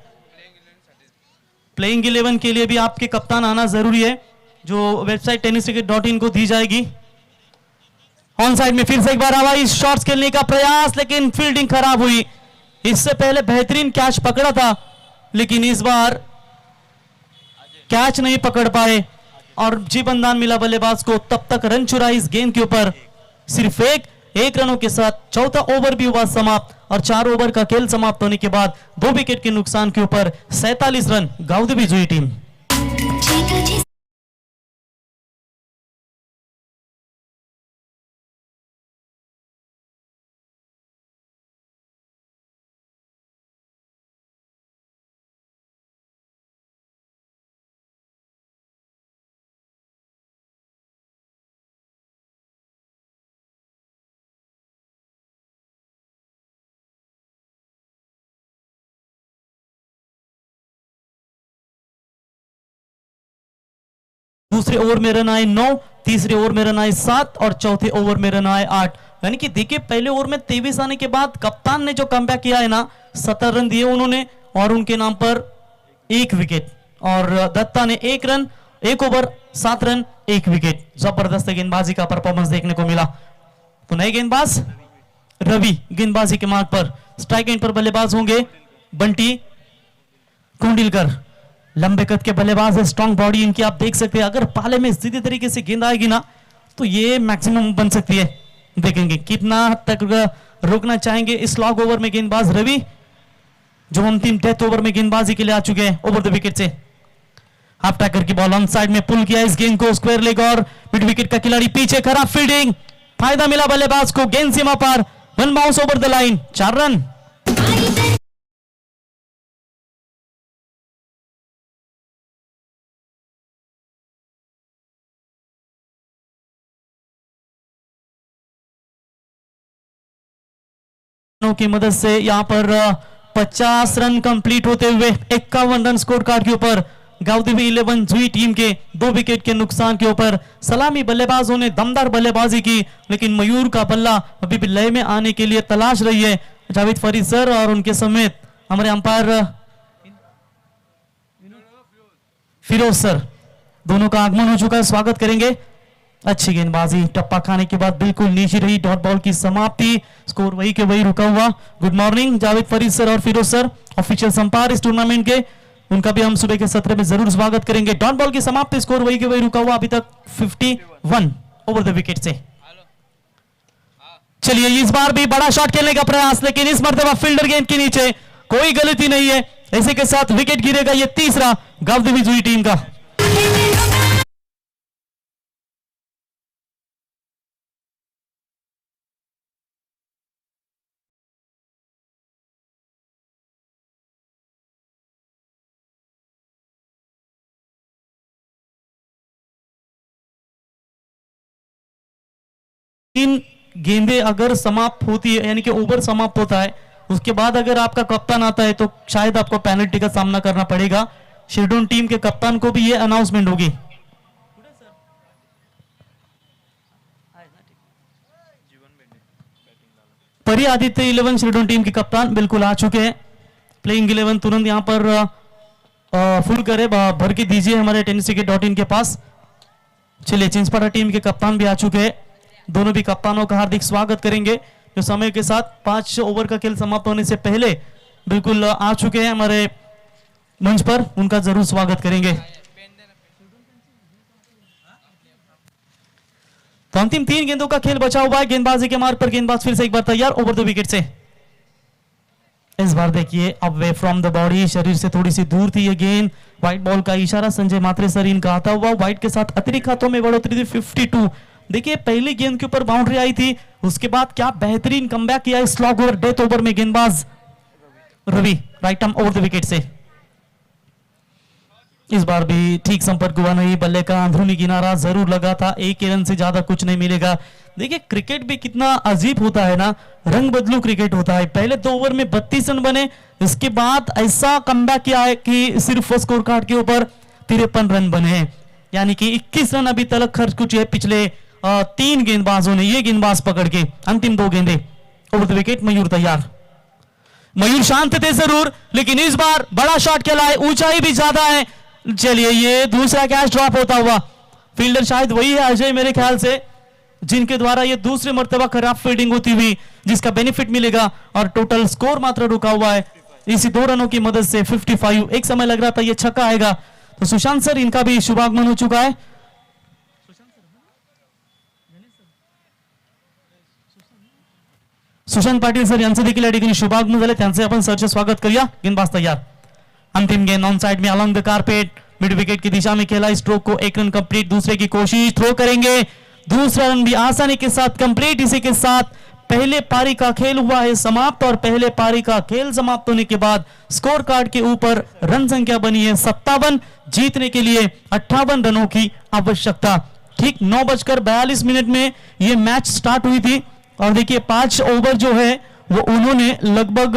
प्लेइंग 11 के लिए भी आपके कप्तान आना जरूरी है, जो वेबसाइट tenniscricket.in को दी जाएगी। ऑन साइड में फिर से एक बार हवाई शॉट्स खेलने का प्रयास, लेकिन फील्डिंग खराब हुई। इससे पहले बेहतरीन कैच पकड़ा था, लेकिन इस बार कैच नहीं पकड़ पाए और जीवनदान मिला बल्लेबाज को। तब तक रन चुरा इस गेंद के ऊपर। सिर्फ एक रनों के साथ चौथा ओवर भी हुआ समाप्त और 4 ओवर का खेल समाप्त होने के बाद 2 विकेट के नुकसान के ऊपर 47 रन गावदेवी जुई टीम। दूसरे ओवर में रन आए 9, तीसरे ओवर में रन आए 7 और चौथे ओवर में रन आए 8। यानी कि देखिए पहले ओवर में 23 आने के बाद कप्तान ने जो कमबैक किया है ना, 70 रन दिए उन्होंने और उनके नाम पर 1 विकेट। और दत्ता ने 1 रन 1 ओवर 7 रन 1 विकेट। जबरदस्त गेंदबाजी का परफॉर्मेंस देखने को मिला। तो नए गेंदबाज रवि गेंदबाजी के मार्ग पर। स्ट्राइक एंड पर बल्लेबाज होंगे बंटी कुंडिलकर। लंबे कद के बल्लेबाज है, स्ट्रॉन्ग बॉडी इनकी आप देख सकते हैं। अगर पाले में सीधी तरीके से गेंद आएगी ना तो ये मैक्सिमम बन सकती है। देखेंगे कितना हद तक रोकना चाहेंगे इस लॉन्ग ओवर में गेंदबाज रवि, जो अंतिम डेथ ओवर में गेंदबाजी के लिए आ चुके हैं ओवर द विकेट से। हाफ टैकर की बॉल ऑन साइड में पुल किया इस गेंद को, स्क्वायर लेग और मिड विकेट का खिलाड़ी पीछे, खराब फील्डिंग, फायदा मिला बल्लेबाज को। गेंद सीमा पार, 1 bounce over the line, 4 run. की मदद से यहां पर 50 रन कंप्लीट होते हुए 51 रन स्कोर कार्ड के ऊपर गावदेवी 11 जुई टीम के 2 विकेट के नुकसान के ऊपर सलामी बल्लेबाजों ने दमदार बल्लेबाजी की, लेकिन मयूर का बल्ला अभी भी लय में आने के लिए तलाश रही है। जावेद फरीद सर और उनके समेत हमारे अंपायर फिरोज सर दोनों का आगमन हो चुका है, स्वागत करेंगे। अच्छी गेंदबाजी, टप्पा खाने के बाद बिल्कुल नीचे रही, डॉट बॉल की समाप्ति, स्कोर वही के वही रुका हुआ। Good morning Javed Farid sir और फिरोज सर, ऑफिशियल संपार इस टूर्नामेंट के, उनका भी हम सुबह के सत्र में जरूर स्वागत करेंगे। डॉट बॉल की समाप्ति, स्कोर वही के वही रुका हुआ अभी तक 51 ओवर द विकेट से। चलिए इस बार भी बड़ा शॉट खेलने का प्रयास, लेकिन इस मर्तबा फील्डर गेंद के नीचे, कोई गलती नहीं है। ऐसे के साथ विकेट गिरेगा, ये तीसरा गावदेवी जुई टीम का। तीन गेंदें अगर समाप्त होती है, यानी कि ओवर समाप्त होता है, उसके बाद अगर आपका कप्तान आता है तो शायद आपको पेनल्टी का सामना करना पड़ेगा। शेरडून टीम के कप्तान को भी ये अनाउंसमेंट होगी। परी आदित्य 11 शेरडून टीम के कप्तान बिल्कुल आ चुके हैं। प्लेइंग 11 तुरंत यहां पर फुल करे भर के दीजिए हमारे tenniscricket.in के पास। चलिए चिंचपाड़ा टीम के कप्तान भी आ चुके हैं, दोनों भी कप्तानों का हार्दिक स्वागत करेंगे जो समय के साथ 5 ओवर का खेल समाप्त होने से पहले बिल्कुल आ चुके हैं हमारे मंच पर, उनका जरूर स्वागत करेंगे। तो अंतिम 3 गेंदों का खेल बचा हुआ है, गेंदबाजी के मार्ग पर गेंदबाज फिर से एक बार तैयार, ओवर द विकेट से। इस बार देखिए अवे फ्रॉम द बॉडी, शरीर से थोड़ी सी दूर थी ये गेंद, व्हाइट बॉल का इशारा संजय मात्रे सर इनका आता हुआ, व्हाइट के साथ अतिरिक्त हाथों में बढ़ोतरी थी 52। देखिए पहली गेंद के ऊपर बाउंड्री आई थी, उसके बाद क्या बेहतरीन कमबैक किया है स्लॉग ओवर डेथ ओवर में गेंदबाज Ravi, right arm over the wicket से। इस बार भी ठीक संपर्क हुआ नहीं, बल्ले का अंदरूनी किनारा जरूर लगा था, 1 रन से ज्यादा कुछ नहीं मिलेगा। देखिए क्रिकेट भी कितना अजीब होता है ना, रंग बदलू क्रिकेट होता है। पहले 2 ओवर में 32 रन बने, इसके बाद ऐसा कमबैक किया है कि सिर्फ स्कोर कार्ड के ऊपर 53 रन बने हैं, यानी कि 21 रन अभी तक खर्च चुके हैं पिछले 3 गेंदबाजों ने। ये गेंदबाज पकड़ के अंतिम 2 गेंदे ओवर द विकेट, मयूर तैयार। मयूर शांत थे जरूर, लेकिन इस बार बड़ा शॉट खेला है, ऊंचाई भी ज्यादा है। चलिए ये दूसरा कैच ड्रॉप होता हुआ, फील्डर शायद वही है अजय मेरे ख्याल से, जिनके द्वारा ये दूसरे मर्तबा खराब फील्डिंग होती हुई जिसका बेनिफिट मिलेगा, और टोटल स्कोर मात्र रुका हुआ है इसी 2 रनों की मदद से 55। एक समय लग रहा था ये छक्का आएगा, तो सुशांत सर इनका भी शुभागमन हो चुका है। सुशांत पाटील सर यांचं देखील या ठिकाणी शुभागमन झाले, त्यांचे आपण सरचे स्वागत करूया। गेंदबाज तैयार, अंतिम गेंद ऑन साइड में along the carpet, mid wicket की दिशा में खेला, स्ट्रोक को 1 रन कंप्लीट, दूसरे की कोशिश, थ्रो करेंगे, दूसरा रन भी आसानी के साथ कंप्लीट। इसी के साथ पहले पारी का खेल हुआ है समाप्त, और पहले पारी का खेल समाप्त होने के बाद स्कोर कार्ड के ऊपर रन संख्या बनी है 57, जीतने के लिए 58 रनों की आवश्यकता। ठीक 9:42 में ये मैच स्टार्ट हुई थी, और देखिए 5 ओवर जो है वो उन्होंने लगभग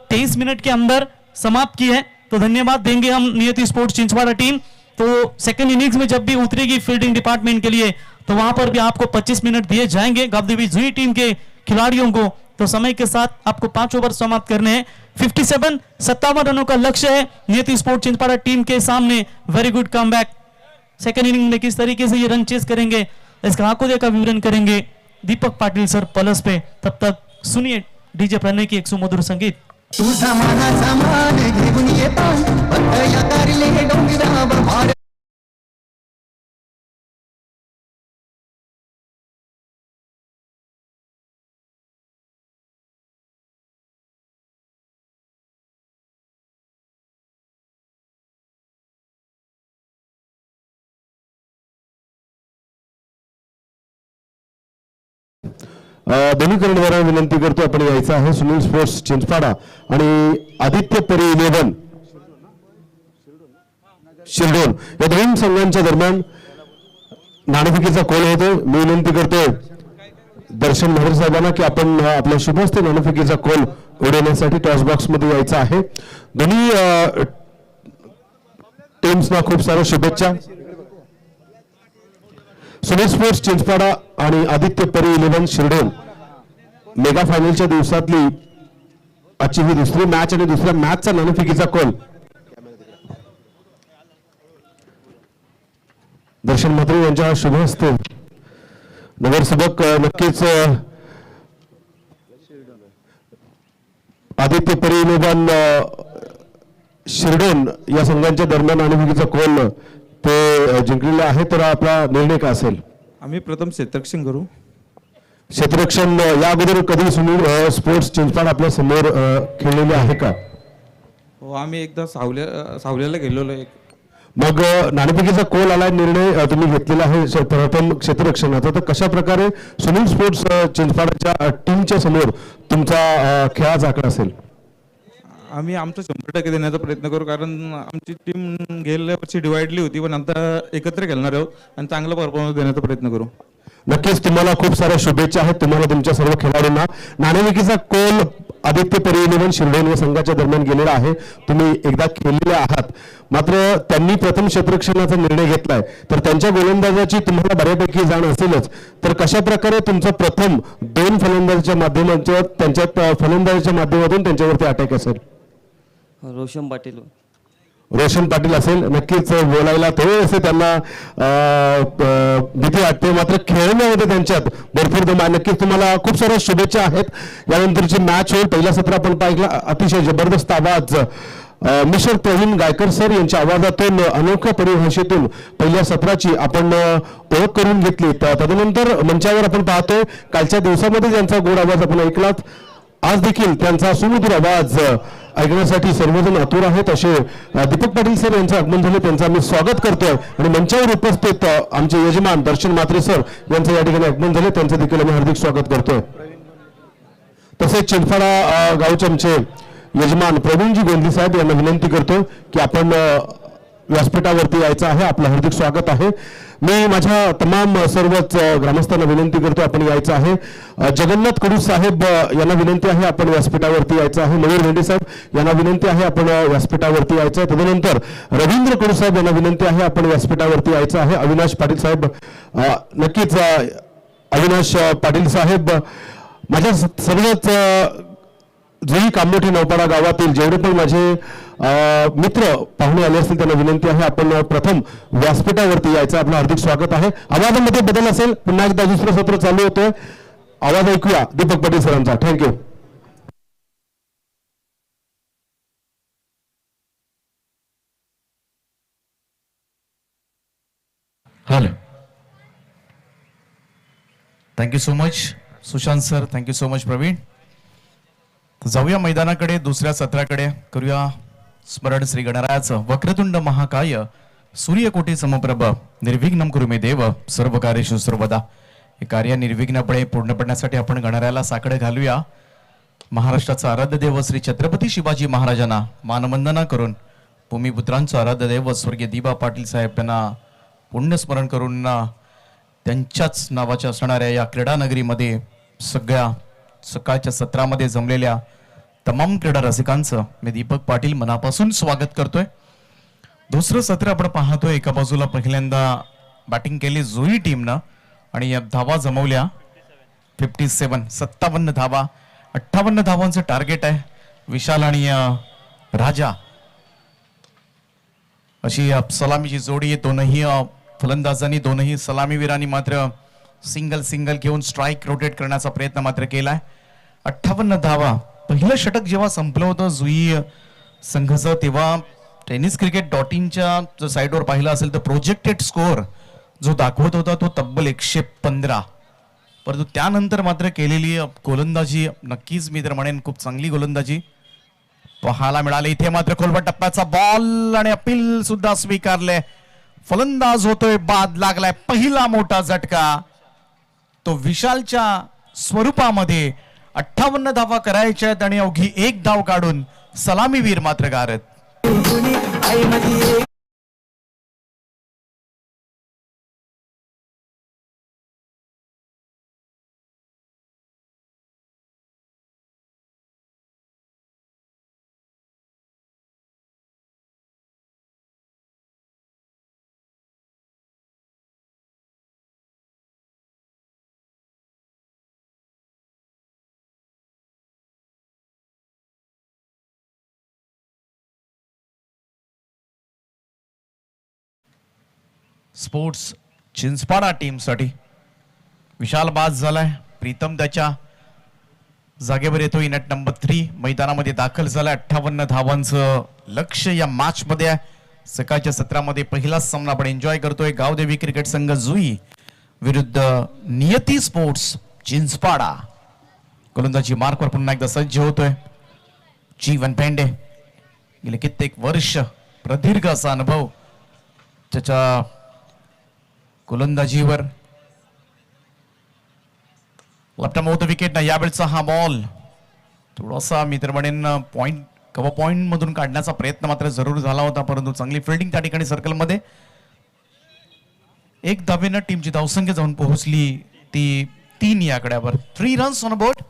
23 मिनट के अंदर समाप्त की है। तो धन्यवाद देंगे हम नियति स्पोर्ट्स चिंचवाड़ा टीम। तो सेकंड इनिंग्स में जब भी उतरेगी फील्डिंग डिपार्टमेंट के लिए, तो वहां पर भी आपको 25 मिनट दिए जाएंगे गावदेवी जुई टीम के खिलाड़ियों को। तो समय के साथ आपको 5 ओवर समाप्त करने हैं। 57 रनों का लक्ष्य है नियति स्पोर्ट्स चिंचवाड़ा टीम के सामने। Very good comeback. Second inning में किस तरीके से ये रन चेस करेंगे, इसका आंखों का विवरण करेंगे दीपक पाटिल सर पलस पे। तब तक सुनिए डीजे प्रणय की एक सुमधुर संगीत। तू सामान घेऊन येतो बंद याकारले डोंगरावर भार दोन्ही करणद्वारा विनंती करतो आपण यायचं आहे सुनील स्पोर्ट्स चिंचपाडा आणि आदित्य परी 11 शिरडोन या दोन संघांच्या दरम्यान नाणेफेकीचा कॉल होतो। मी विनंती करतो दर्शन मोहर साहेबांना की आपण आपल्या शुभ हस्ते नाणेफेकीचा कॉल उडवण्यासाठी टॉस बॉक्स मध्ये यायचं आहे. दोन्ही टीम्सना खूप साऱ्या शुभेच्छा. सुनील स्पोर्ट्स चिंचपाडा आणि आदित्य परी 11 शिरडोन मेगा फायनलच्या दिवसातली आजची ही दुसरी मॅच आणि दुसऱ्या मॅचचा नाणेफेकीचा कॉल. दर्शन म्हात्रे यांच्या शुभ हस्ते नगरसेवक नक्कीच आदित्य परी 11 शिरडोन या संघांच्या दरम्यान नाणेफेकीचा कॉल ते जिंकलेले आहे. तर आपला निर्णय काय असेल? आम्ही प्रथम क्षेत्ररक्षण करू. क्षेत्ररक्षण या अगोदर कधी सुनील स्पोर्ट्स चिंचपाड आपल्या समोर खेळलेले आहे का? हो, आम्ही एकदा सावल्याला गेलेलो एक. मग नाणेफेकीचा कोल आलाय, निर्णय तुम्ही घेतलेला आहे प्रथम क्षेत्ररक्षणाचा. तर कशा प्रकारे सुनील स्पोर्ट्स चिंचपाडच्या टीमच्या समोर तुमचा खेळाचा आकडा असेल? आम्ही आमचं 100% देण्याचा प्रयत्न करू, कारण आमची टीम गेल्या वर्षी डिवाइडली होती, पण आता एकत्र खेळणार आहोत आणि चांगला परफॉर्मन्स देण्याचा प्रयत्न करू. नक्कीच तुम्हाला खूप साऱ्या शुभेच्छा आहेत तुम्हाला तुमच्या सर्व खेळाडूंना. नाणेफेकीचा कोल आदित्य परी 11 शिरडोन या संघाच्या दरम्यान गेलेला आहे. तुम्ही एकदा खेळलेले आहात, मात्र त्यांनी प्रथम क्षेत्ररक्षणाचा निर्णय घेतलाय. तर त्यांच्या गोलंदाजाची तुम्हाला बऱ्यापैकी जाण असेलच. तर कशा प्रकारे तुमचं प्रथम 2 फलंदाजाच्या माध्यमातून त्यांच्या फलंदाजाच्या माध्यमातून त्यांच्यावरती अटॅक असेल? रोशन पाटील. रोशन पाटील असेल. नक्कीच बोलायला थोडेसे त्यांना भीती वाटते, मात्र खेळण्यामध्ये त्यांच्यात भरपूर दम आहे. नक्कीच तुम्हाला खूप साऱ्या शुभेच्छा आहेत. यानंतरची मॅच होईल. पहिला सत्र आपण पाहिला, अतिशय जबरदस्त आवाज मिस्टर प्रवीण गायकर सर यांच्या आवाजातून अनोख्या परिभाषेतून पहिल्या सत्राची आपण ओळख करून घेतली. तदनंतर मंचावर आपण पाहतोय कालच्या दिवसामध्ये ज्यांचा गोड आवाज आपण ऐकलात, आज देखील त्यांचा सुमधुर आवाज ऐकण्यासाठी सर्वजण आतुर आहेत. असे दीपक पाटील सर यांचं आगमन झाले, त्यांचं आम्ही स्वागत करतोय. आणि मंचावर उपस्थित आमचे यजमान दर्शन म्हात्रे सर यांचं या ठिकाणी आगमन झाले, त्यांचं देखील आम्ही हार्दिक स्वागत करतोय. तसेच चिंचपाडा गावचे आमचे यजमान प्रवीणजी गोंधली साहेब यांना विनंती करतो की आपण व्यासपीठावरती यायचं आहे. आपलं हार्दिक स्वागत आहे. मी माझ्या तमाम सर्वच ग्रामस्थांना विनंती करतो आपण यायचं आहे. जगन्नाथ कडू साहेब यांना विनंती आहे आपण व्यासपीठावरती यायचं आहे. मयूर भेंडे साहेब यांना विनंती आहे आपण व्यासपीठावरती यायचं आहे. तदनंतर रवींद्र कडू साहेब यांना विनंती आहे आपण व्यासपीठावरती यायचं आहे. अविनाश पाटील साहेब, नक्कीच अविनाश पाटील साहेब, माझ्या सर्वच जुई कामोठी नौपाडा गावातील जेवढे पण माझे मित्र पाहुणे आले असतील त्यांना विनंती आहे आपण प्रथम व्यासपीठावरती यायचं. आपलं हार्दिक स्वागत आहे. आवाजामध्ये बदल असेल, पुन्हा एकदा दुसरं सत्र चालू होतोय. आवाज ऐकूया दीपक पाटील सरांचा. Thank you. Hello, thank you so much Sushant sir, thank you so much Praveen. जाऊया मैदानाकडे, दुसऱ्या सत्राकडे. करूया स्मरण श्री गणरायाचं. वक्रतुंड महाकाय सूर्यकोटी समप्रभ निर्विघ्नम कुरु मे देव सर्व कार्येषु सर्वदा. हे कार्य निर्विघ्नपणे पूर्ण पडण्यासाठी आपण गणरायाला साकडं घालूया. महाराष्ट्राचा आराध्य देव श्री छत्रपती शिवाजी महाराजांना मानवंदना करून, भूमिपुत्रांचं आराध्य देव स्वर्गीय दिबा पाटील साहेब यांना पुण्यस्मरण करून त्यांच्याच नावाच्या असणाऱ्या या क्रीडा नगरीमध्ये सगळ्या सकाळच्या सत्रामध्ये जमलेल्या तमाम क्रीडा रसिकांचं मी दीपक पाटील मनापासून स्वागत करतोय. दुसरं सत्र आपण पाहतोय. एका बाजूला पहिल्यांदा बॅटिंग केली जुई टीमनं आणि या धावा जमवल्या 57 धावा. 58 धावांचं टार्गेट आहे. विशाल आणि राजा अशी सलामीची जोडी. दोनही फलंदाजांनी, दोनही सलामीवीरांनी मात्र सिंगल घेऊन स्ट्राईक रोटेट करण्याचा प्रयत्न मात्र केलाय. 58 धावा. पहिलं षटक जेव्हा संपलं होतं जुई संघाचं, तेव्हा टेनिस क्रिकेट .inच्या जर साईटवर पाहिलं असेल तर प्रोजेक्टेड स्कोअर जो दाखवत होता तो तब्बल 115. परंतु त्यानंतर मात्र केलेली गोलंदाजी, नक्कीच मी तर म्हणेन खूप चांगली गोलंदाजी पाहायला मिळाली. इथे मात्र खोलवर टप्प्याचा बॉल आणि अपील सुद्धा स्वीकारले. फलंदाज होतोय, बाद लागलाय. पहिला मोठा झटका तो विशालच्या स्वरूपामध्ये. 58 धावा करायच्या आहेत आणि अवघी एक धाव काढून सलामीवीर मात्र गारत. स्पोर्ट्स चिंचपाडा टीमसाठी. विशाल बाद झालाय. प्रीतम त्याच्या जागेवर येतोय. नेट नंबर 3 मैदानामध्ये दाखल झालाय. 58 धावांचं लक्ष या मॅच मध्ये आहे. सकाळच्या सत्रामध्ये पहिलाच सामना आपण एन्जॉय करतोय. गावदेवी क्रिकेट संघ जुई विरुद्ध नियती स्पोर्ट्स चिंचपाडा. गोलंदाजी मार्कवर पुन्हा एकदा सज्ज होतोय जीवन पेंडे. गेले कित्येक वर्ष प्रदीर्घ असा अनुभव त्याच्या गोलंदाजीवर. लेफ्ट मोठ विकेट. यावेळचा हा बॉल थोडासा मी तर म्हणेन पॉइंट कव्हर पॉइंट मधून काढण्याचा प्रयत्न मात्र जरूर झाला होता, परंतु चांगली फिल्डिंग त्या ठिकाणी सर्कलमध्ये. एक धावेनं टीमची धावसंख्या जाऊन पोहोचली ती 3 या आकड्यावर. 3 रन्स ऑन बोर्ड.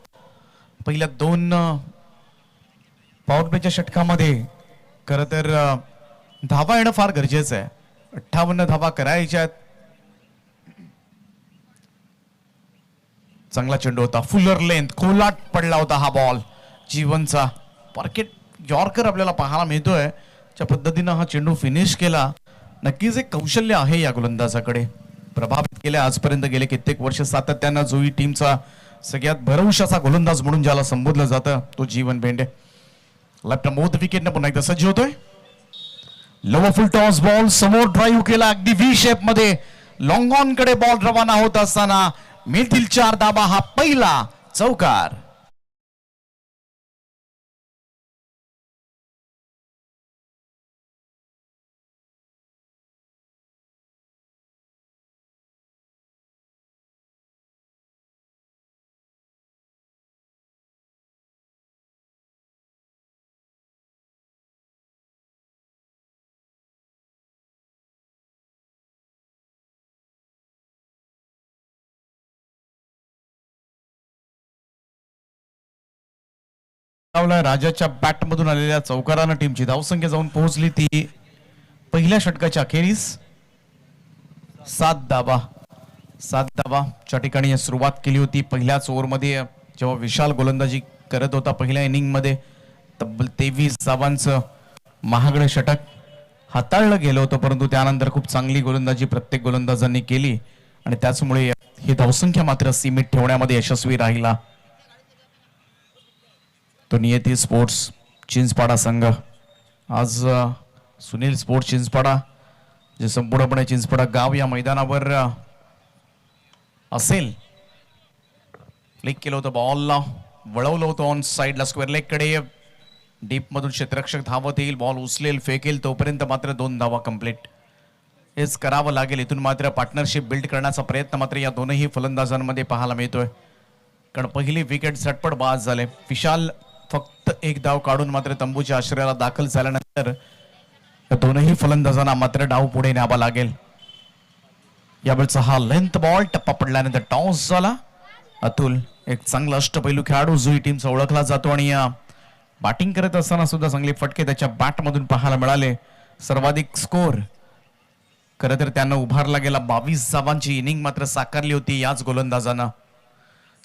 पहिल्या 2 पॉवर प्लेच्या षटकामध्ये खरं तर धावा येणं फार गरजेचं आहे. 58 धावा करायच्या आहेत. चांगला चेंडू होता. फुलर लेंथ खोलाट पडला होता हा बॉल. जीवनचा पार्केट यॉर्कर आपल्याला पाहायला मिळतोय. ज्या पद्धतीनं हा चेंडू फिनिश केला, नक्कीच एक कौशल्य आहे या गोलंदाजाकडे. प्रभावित केले आजपर्यंत गेले कित्येक वर्ष सातत्यानं जुई टीमचा सगळ्यात भरवशाचा गोलंदाज म्हणून ज्याला संबोधलं जातं तो जीवन बेंडे. लेफ्ट मोठ विकेटनं पुन्हा एकदा सज्ज होतोय. लोवर फुल टॉस बॉल समोर ड्राईव्ह केला अगदी व्ही शेप मध्ये. लॉंग ऑन कडे बॉल रवाना होत असताना मिळतील 4 धावा. हा पहिला चौकार. राजाच्या बॅट मधून आलेल्या चौकारानं टीमची धावसंख्या जाऊन पोहोचली ती पहिल्या षटकाच्या अखेरीस 7 धावा. 7 धावाच्या ठिकाणी सुरुवात केली होती. पहिल्याच ओव्हरमध्ये जेव्हा विशाल गोलंदाजी करत होता पहिल्या इनिंग मध्ये तब्बल 23 धावांचं महागडं षटक हाताळलं गेलं होतं, परंतु त्यानंतर खूप चांगली गोलंदाजी प्रत्येक गोलंदाजांनी केली आणि त्याचमुळे ही धावसंख्या मात्र सीमित ठेवण्यामध्ये यशस्वी राहिला तो नियती स्पोर्ट्स चिंचपाडा संघ. आज सुनील स्पोर्ट्स चिंचपाडा जे संपूर्णपणे चिंचपाडा गाव या मैदानावर असेल. क्लिक केलं होतं बॉलला, वळवलं होतं ऑन साइडला स्क्वेअर लेग कडे. डीप मधून क्षेत्ररक्षक धावत येईल, बॉल उचलेल फेकेल तोपर्यंत मात्र 2 धावा कंप्लीट. हेच करावं लागेल. इथून मात्र पार्टनरशिप बिल्ड करण्याचा प्रयत्न मात्र या दोनही फलंदाजांमध्ये पाहायला मिळतोय, कारण पहिली विकेट झटपट बाद झाले. विशाल फक्त 1 धाव काढून मात्र तंबूच्या आश्रयाला दाखल झाल्यानंतर दोनही फलंदाजांना मात्र डाव पुढे न्यावा लागेल. यावेळचा हा लेंथ बॉल टप्पा पडल्यानंतर टॉस झाला. अतुल एक चांगला अष्टपैलू खेळाडू जुई टीमचा ओळखला जातो आणि बॅटिंग करत असताना सुद्धा चांगले फटके त्याच्या बॅट मधून पाहायला मिळाले. सर्वाधिक स्कोर खरं तर त्यांना उभारला गेला. 22 धावांची इनिंग मात्र साकारली होती याच गोलंदाजानं.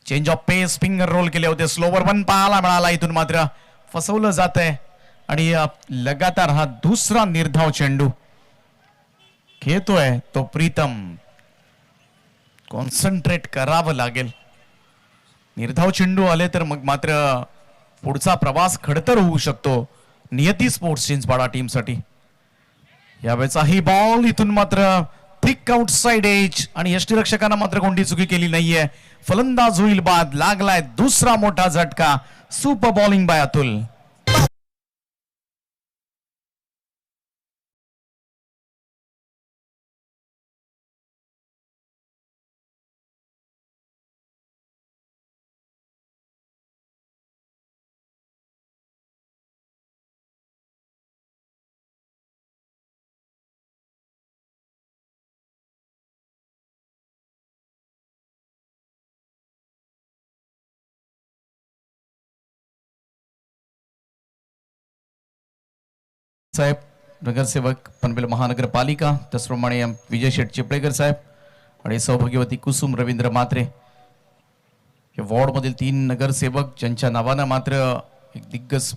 Change of pace finger roll केले होते. स्लोवर 1 पाहायला मिळाला. इथून मात्र फसवलं जात आहे आणि लगातार हा दुसरा निर्धाव चेंडू खेळतोय तो प्रीतम. कॉन्सन्ट्रेट करावं लागेल. निर्धाव चेंडू आले तर मग मात्र पुढचा प्रवास खडतर होऊ शकतो नियती स्पोर्ट्स चिंचपाडा टीमसाठी. यावेळेचा ही बॉल इथून मात्र थिक आउटसाइड एज आणि यष्टीरक्षकांना मात्र कोणती चुकी केली नाहीये. फलंदाज होईल बाद. लागलाय दुसरा मोठा झटका. Super bowling by Atul. साहेब नगरसेवक पनवेल महानगरपालिका, त्याचप्रमाणे विजय शेठ चिपळेकर साहेब आणि सौभाग्यवती कुसुम रवींद्र मात्रे हे वॉर्ड मधील 3 नगरसेवक ज्यांच्या नावानं मात्र एक दिग्गज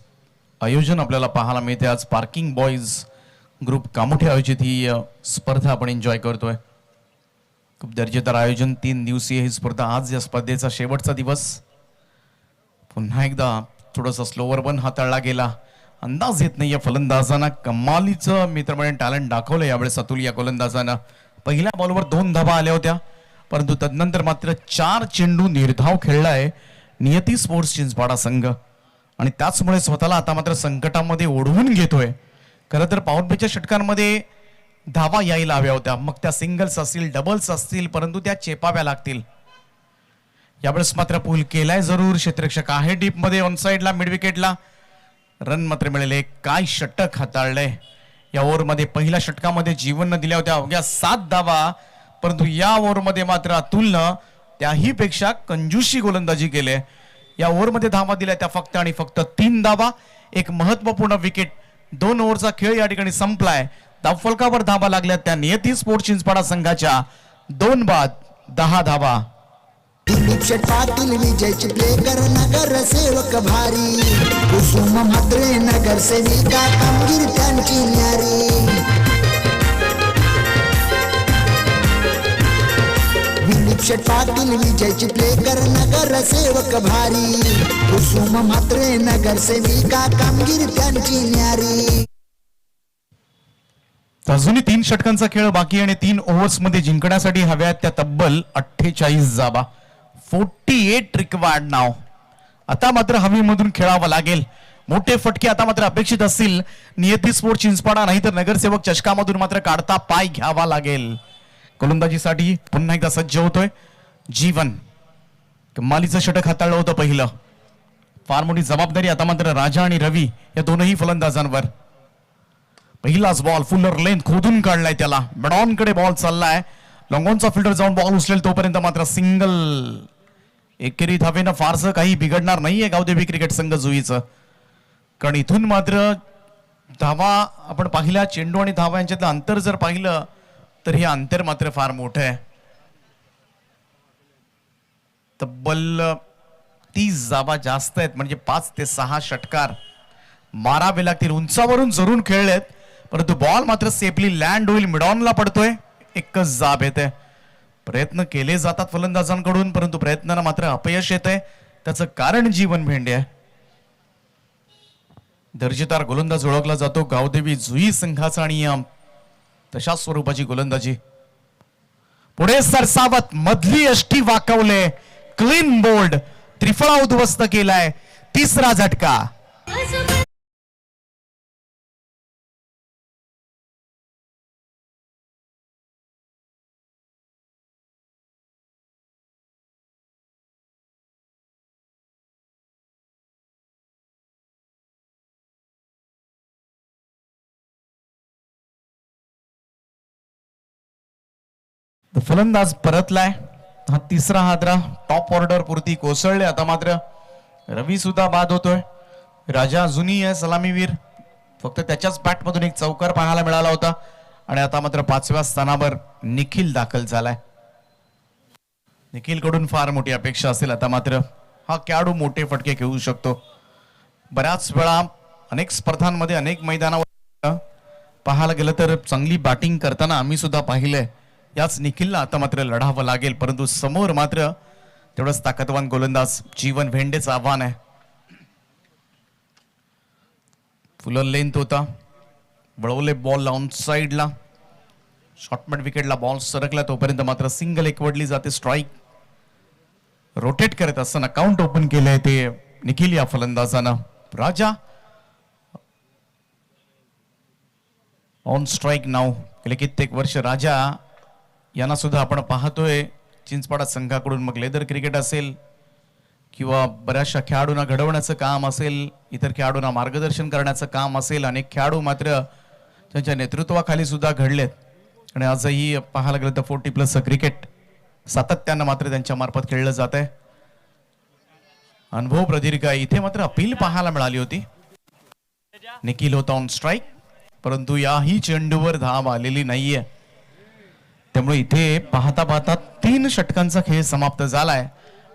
आयोजन आपल्याला पाहायला मिळते. आज पार्किंग बॉयज ग्रुप कामोठे आयोजित ही स्पर्धा आपण एन्जॉय करतोय. खूप दर्जेदार आयोजन. 3 दिवसीय ही स्पर्धा. आज या स्पर्धेचा शेवटचा दिवस. पुन्हा एकदा थोडंसं स्लोवर पण हाताळला गेला. अंदाज येत नाही या फलंदाजांना. कमालीचं मित्रमंडळ टॅलेंट दाखवलं यावेळेस अतुल या गोलंदाजानं. पहिल्या बॉलवर 2 धावा आल्या होत्या, परंतु तदनंतर मात्र 4 चेंडू निर्धाव खेळलाय नियती स्पोर्ट्स चिंचपाडा संघ आणि त्याचमुळे स्वतःला आता मात्र संकटामध्ये ओढवून घेतोय. खरं तर पॉवर प्लेच्या षटकांमध्ये धावा यायला हव्या होत्या, मग त्या सिंगल्स असतील डबल्स असतील, परंतु त्या चेपाव्या लागतील. यावेळेस मात्र पूल केलाय जरूर. क्षेत्ररक्षक आहे डीप मध्ये ऑन साइडला मिड विकेटला. रन मात्र मिळाले. काय षटक हाताळलंय या ओव्हरमध्ये. पहिल्या षटकामध्ये जीवन न दिल्या होत्या अवघ्या 7 धावा, परंतु या ओव्हरमध्ये मात्र अतुलनं त्याही पेक्षा कंजूशी गोलंदाजी केली. या ओव्हरमध्ये धावा दिल्या त्या फक्त आणि फक्त 3 धावा. एक महत्वपूर्ण विकेट. 2 ओव्हरचा खेळ या ठिकाणी संपलाय. धावफलकावर धावा लागल्या त्या नियती स्पोर्ट्स चिंचपाडा संघाच्या. 2 बाद 10 धावा. दिलीप शेट पाटील विजयची प्लेकर नगर सेवक भारी कुसुम म्हात्रे नगर सेविका कामगिरी त्यांची न्यारी दिलीप शेट पाटील विजयची प्लेकर नगर सेवक भारी कुसुम म्हात्रे नगर सेविका कामगिरी त्यांची न्यारी. अजूनही 3 षटकांचा खेळ बाकी आणि 3 ओव्हर्स मध्ये जिंकण्यासाठी हव्यात त्या तब्बल 48 धावा. 48 रिक्वायर्ड नाव. आता मात्र हवेमधून खेळावं लागेल. मोठे फटके आता मात्र अपेक्षित असतील नियती स्पोर्ट चिंचपाडा, नाहीतर नगरसेवक चषकामधून मात्र काढता पाय घ्यावा लागेल. गोलंदाजीसाठी पुन्हा एकदा सज्ज होतोय जीवन. कमालीचं षटक हाताळलं होतं पहिलं. फार मोठी जबाबदारी आता मात्र राजा आणि रवी या दोनही फलंदाजांवर. पहिलाच बॉल फुलर लेंथ खोदून काढलाय त्याला. मिडऑन कडे बॉल चाललाय. लॉंगॉनचा फिल्डर जाऊन बॉल उचलेल तोपर्यंत मात्र सिंगल. एकेरी धावेनं फारसं काही बिघडणार नाहीये गावदेवी क्रिकेट संघ जुईचं, कारण इथून मात्र धावा आपण पाहिल्या, चेंडू आणि धावा यांच्यातलं अंतर जर पाहिलं तर हे अंतर मात्र फार मोठं आहे. तब्बल 30 धावा जास्त आहेत, म्हणजे 5 ते 6 षटकार मारावे लागतील. उंचावरून जरूर खेळलेत, परंतु बॉल मात्र सेफली लँड होईल. मिडॉनला पडतोय. एकच जाब येते. प्रयत्न केले जातात फलंदाजांकडून, परंतु प्रयत्नांना मात्र अपयश येते. त्याचं कारण जीवन भेंडे आहे. दर्जेदार गोलंदाज ओळखला जातो गावदेवी जुई संघाचा आणि तशा स्वरूपाची गोलंदाजी. पुढे सरसावत मधली यष्टी वाकवले. Clean bowled. त्रिफळा उद्ध्वस्त केलाय. 3रा झटका. फलंदाज परतलाय. हा 3रा हादरा टॉप ऑर्डर पुरती कोसळले. आता मात्र रवी सुद्धा बाद होतोय. राजा अजूनही आहे सलामीवीर. फक्त त्याच्याच बॅट मधून एक चौकार पाहायला मिळाला होता आणि आता मात्र 5व्या स्थानावर निखिल दाखल झालाय. निखिल कडून फार मोठी अपेक्षा असेल. आता मात्र हा खेळाडू मोठे फटके खेळू शकतो. बऱ्याच वेळा अनेक स्पर्धांमध्ये अनेक मैदानावर पाहायला गेलं तर चांगली बॅटिंग करताना आम्ही सुद्धा पाहिलंय. याच निखिलला आता मात्र लढावं लागेल, परंतु समोर मात्र तेवढंच ताकदवान गोलंदाज जीवन भेंडेचं आव्हान आहे. फुलर लेंथ होता. वळवले बॉल ऑन साइडला. शॉर्टमिड विकेटला बॉल सरकला तोपर्यंत मात्र सिंगल एकवडली जाते. स्ट्राईक. रोटेट करत असताना काउंट ओपन केलंय ते निखिल या फलंदाजानं. राजा ऑन स्ट्राईक नाव. गेले कित्येक वर्ष राजा यांना सुद्धा आपण पाहतोय चिंचपाडा संघाकडून. मग लेदर क्रिकेट असेल किंवा बऱ्याचशा खेळाडूंना घडवण्याचं काम असेल, इतर खेळाडूंना मार्गदर्शन करण्याचं काम असेल. अनेक खेळाडू मात्र त्यांच्या नेतृत्वाखाली सुद्धा घडलेत आणि आजही पाहायला गेलं तर 40+ क्रिकेट सातत्यानं मात्र त्यांच्या मार्फत खेळलं जात आहे. अनुभव प्रदीर्घ आहे. इथे मात्र अपील पाहायला मिळाली होती. निखिल होता ऑन स्ट्राईक, परंतु याही चेंडूवर धाव आलेली नाहीये. त्यामुळे इथे पाहता पाहता 3 षटकांचा खेळ समाप्त झालाय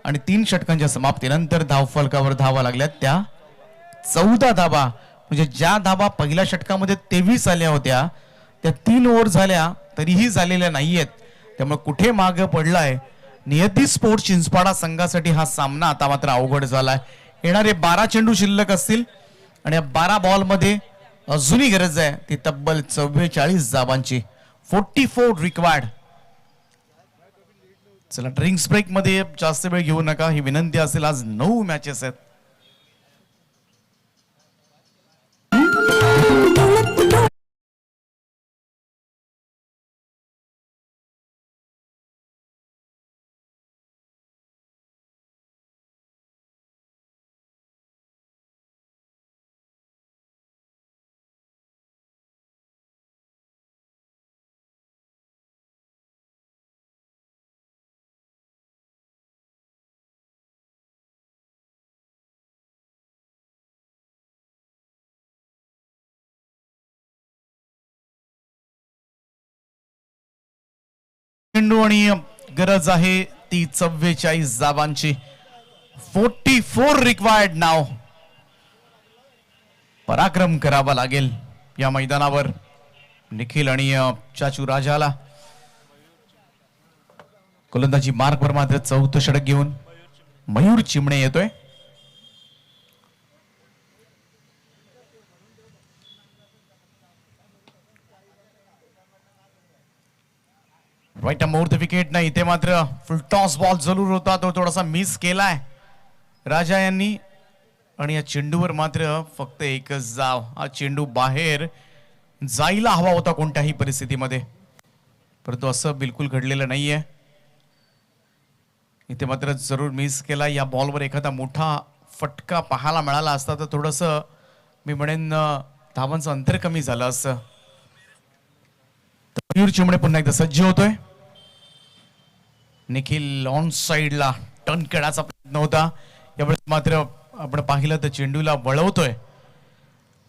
आणि 3 षटकांच्या समाप्तीनंतर धावफलकावर धावा लागल्यात त्या 14 धावा. म्हणजे ज्या धाबा पहिल्या षटकामध्ये 23 आल्या होत्या त्या 3 ओव्हर झाल्या तरीही झालेल्या नाहीयेत. त्यामुळे कुठे मागे पडलाय नियती स्पोर्ट्स चिंचपाडा संघासाठी हा सामना आता मात्र अवघड झालाय. येणारे 12 चेंडू शिल्लक असतील आणि या 12 बॉल मध्ये अजूनही गरज आहे ती तब्बल 44 धावांची. 44 रिक्वायर्ड. चला ड्रिंक्स ब्रेक मध्ये जास्त वेळ घेऊ नका ही विनंती असेल. आज 9 मॅचेस आहेत. चेंडू आणि गरज आहे ती 44 धावांची. 44 रिक्वायर्ड नाव. पराक्रम करावा लागेल या मैदानावर. निखिल आणि चाचू राजाला गोलंदाजी मार्कवर मात्र 4थं षटक घेऊन मयूर चिमणे येतोय. राईट मोर द विकेट नाही. इथे मात्र फुल टॉस बॉल जरूर होता तो थोडासा मिस केलाय राजा यांनी. आणि या चेंडूवर मात्र फक्त एकच धाव. हा चेंडू बाहेर जायला हवा होता कोणत्याही परिस्थितीमध्ये परंतु असं बिलकुल घडलेलं नाहीये. इथे मात्र जरूर मिस केला. या बॉलवर एखादा मोठा फटका पाहायला मिळाला असता तर थोडस मी म्हणेन धावांचं अंतर कमी झालं असं. मयूर चिमणे पुन्हा एकदा सज्ज होतोय. निखिल ऑन साइडला टर्न करण्याचा प्रयत्न होता. यावेळेस मात्र आपण पाहिलं तर चेंडूला वळवतोय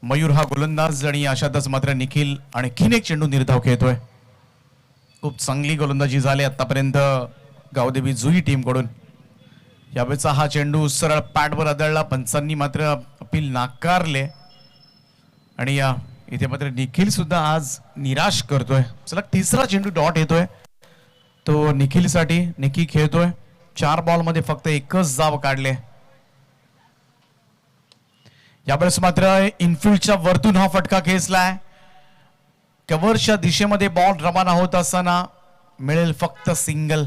मयूर हा गोलंदाज. आणि अशातच मात्र निखिल आणखीन एक चेंडू निर्धाव खेळतोय. खूप चांगली गोलंदाजी झाली आतापर्यंत गावदेवी जुई टीम कडून. यावेळेचा हा चेंडू सरळ पॅडवर आदळला. पंचांनी मात्र अपील नाकारले आणि इथे मात्र निखिल सुद्धा आज निराश करतोय. चला तिसरा चेंडू डॉट येतोय तो निखिल साठी. निखिल खेळतोय. 4 बॉल मध्ये फक्त एकच धाव काढले. यावेळेस मात्र इनफिल्डच्या वरतून हा फटका खेचलाय. कव्हरच्या दिशेमध्ये बॉल रवाना होत असताना मिळेल फक्त सिंगल.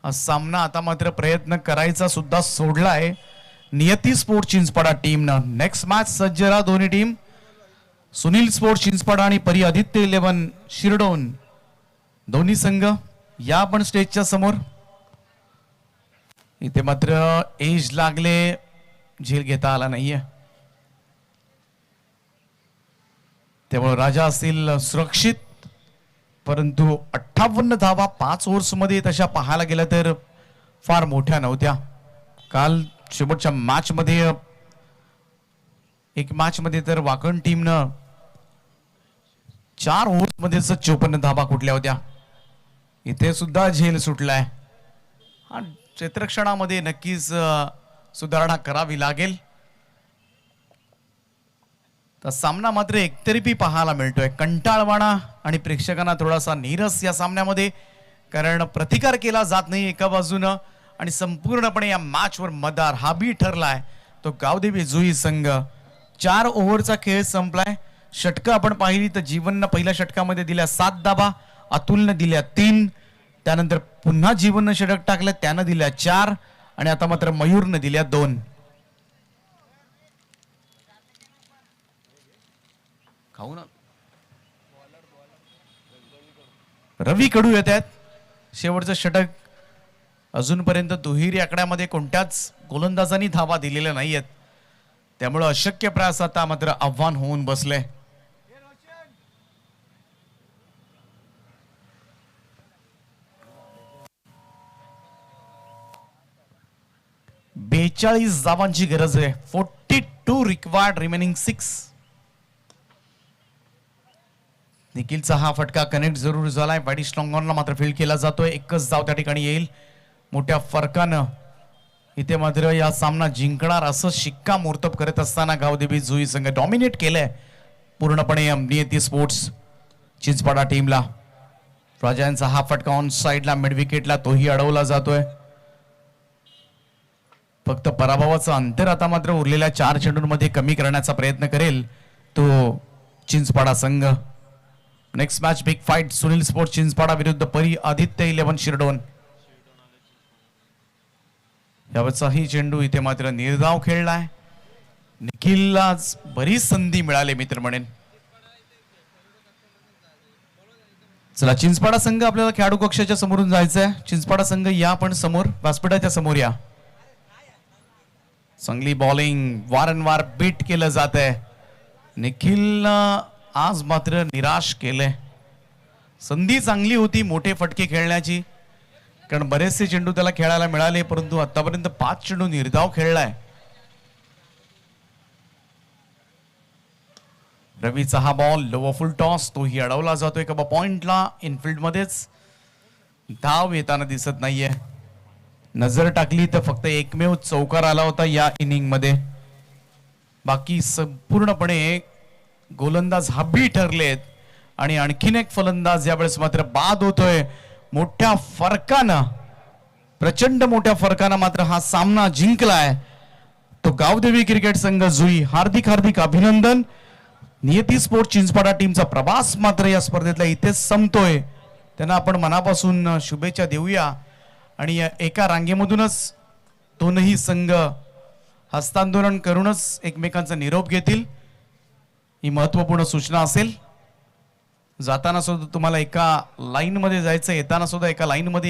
हा सामना आता मात्र प्रयत्न करायचा सुद्धा सोडलाय नियती स्पोर्ट्स चिंचपाडा टीमनं. नेक्स्ट मॅच सज्ज राहा दोन्ही टीम. सुनील स्पोर्ट्स चिंचपाडा आणि परी आदित्य 11 शिरडोन दोन्ही संघ या आपण स्टेजच्या समोर. इथे मात्र एज लागले झेल घेता आला नाहीये त्यामुळे राजा असतील सुरक्षित. परंतु 58 धावा 5 ओव्हर्स मध्ये तशा पाहायला गेल्या तर फार मोठ्या नव्हत्या. काल शेवटच्या मॅच मध्ये एक मॅच मध्ये तर वाकण टीमनं 4 ओव्हर्स मध्ये 54 धावा कुठल्या होत्या. इथे सुद्धा झेल सुटलाय. हा क्षेत्ररक्षणामध्ये नक्कीच सुधारणा करावी लागेल. तर सामना मात्र एकतर्फी पाहायला मिळतोय. कंटाळवाणा आणि प्रेक्षकांना थोडासा नीरस या सामन्यामध्ये कारण प्रतिकार केला जात नाही एका बाजूनं आणि संपूर्णपणे या मॅचवर मदार हा बी ठरलाय तो गावदेवी जुई संघ. 4 ओव्हरचा खेळ संपलाय. षटकं आपण पाहिली तर जीवननं पहिल्या षटकामध्ये दिल्या 7 धावा. अतुलनं दिल्या 3. त्यानंतर पुन्हा जीवननं षटक टाकलं त्यानं दिल्या 4 आणि आता मात्र मयूरनं दिल्या 2. खाऊ ना रवी कडू येत आहेत. शेवटचं षटक अजूनपर्यंत दुहेरी आकड्यामध्ये कोणत्याच गोलंदाजांनी धावा दिलेल्या नाहीयेत त्यामुळे अशक्य प्रयास आता मात्र आव्हान होऊन बसले. बेचाळीस धावांची गरज आहे. 42 रिक्वायर्ड रिमेनिंग 6. निखिलचा हा फटका कनेक्ट जरूर झालाय. बॅडी स्ट्रॉंग ऑनला मात्र फील्ड केला जातोय. एकच धाव त्या ठिकाणी येईल मोठ्या फरकानं. इथे मात्र या सामना जिंकणार असं शिक्कामोर्तब करत असताना गावदेवी जुई संघ डॉमिनेट केलंय पूर्णपणे नियती स्पोर्ट्स चिंचपाडा टीमला. राजांचा हा फटका ऑन साइडला मिड विकेटला तोही अडवला जातोय. फक्त पराभवाचं अंतर आता मात्र उरलेल्या 4 चेंडूंमध्ये कमी करण्याचा प्रयत्न करेल तो चिंचपाडा संघ. Next match big fight Sunil sports Chinchpada विरुद्ध परी आदित्य 11 शिरडोन. यावरचाही चेंडू इथे मात्र निर्धाव खेळलाय. निखिलला बरीच संधी मिळाली मित्र म्हणेन. चला चिंचपाडा संघ आपल्याला खेळाडू कक्षाच्या समोरून जायचंय. चिंचपाडा संघ या पण समोर व्यासपीठाच्या समोर या. चांगली बॉलिंग वारंवार बीट केलं जात आहे. निखिलनं आज मात्र निराश केलंय. संधी चांगली होती मोठे फटके खेळण्याची कारण बरेचसे चेंडू त्याला खेळायला मिळाले परंतु आतापर्यंत 5 चेंडू निर्धाव खेळलाय. रवीचा हा बॉल लोवर फुल टॉस तोही अडवला जातोय का पॉइंटला. इनफिल्ड मध्येच धाव येताना दिसत नाहीये. नजर टाकली तर फक्त एकमेव चौकार आला होता या इनिंग मध्ये. बाकी संपूर्णपणे गोलंदाज हबी ठरलेत आणि आणखीन एक फलंदाज यावेळेस मात्र बाद होतोय मोठ्या फरकानं. प्रचंड मोठ्या फरकानं मात्र हा सामना जिंकलाय तो गावदेवी क्रिकेट संघ जुई. हार्दिक हार्दिक अभिनंदन. नियती स्पोर्ट चिंचपाडा टीमचा प्रवास मात्र या स्पर्धेतला इथेच संपतोय. त्यांना आपण मनापासून शुभेच्छा देऊया आणि एका रांगेमधूनच दोनही संघ हस्तांदोलन करूनच एकमेकांचा निरोप घेतील. ही महत्वपूर्ण सूचना असेल. जाताना सुद्धा तुम्हाला एका लाईन मध्ये जायचं, येताना सुद्धा एका लाईन मध्ये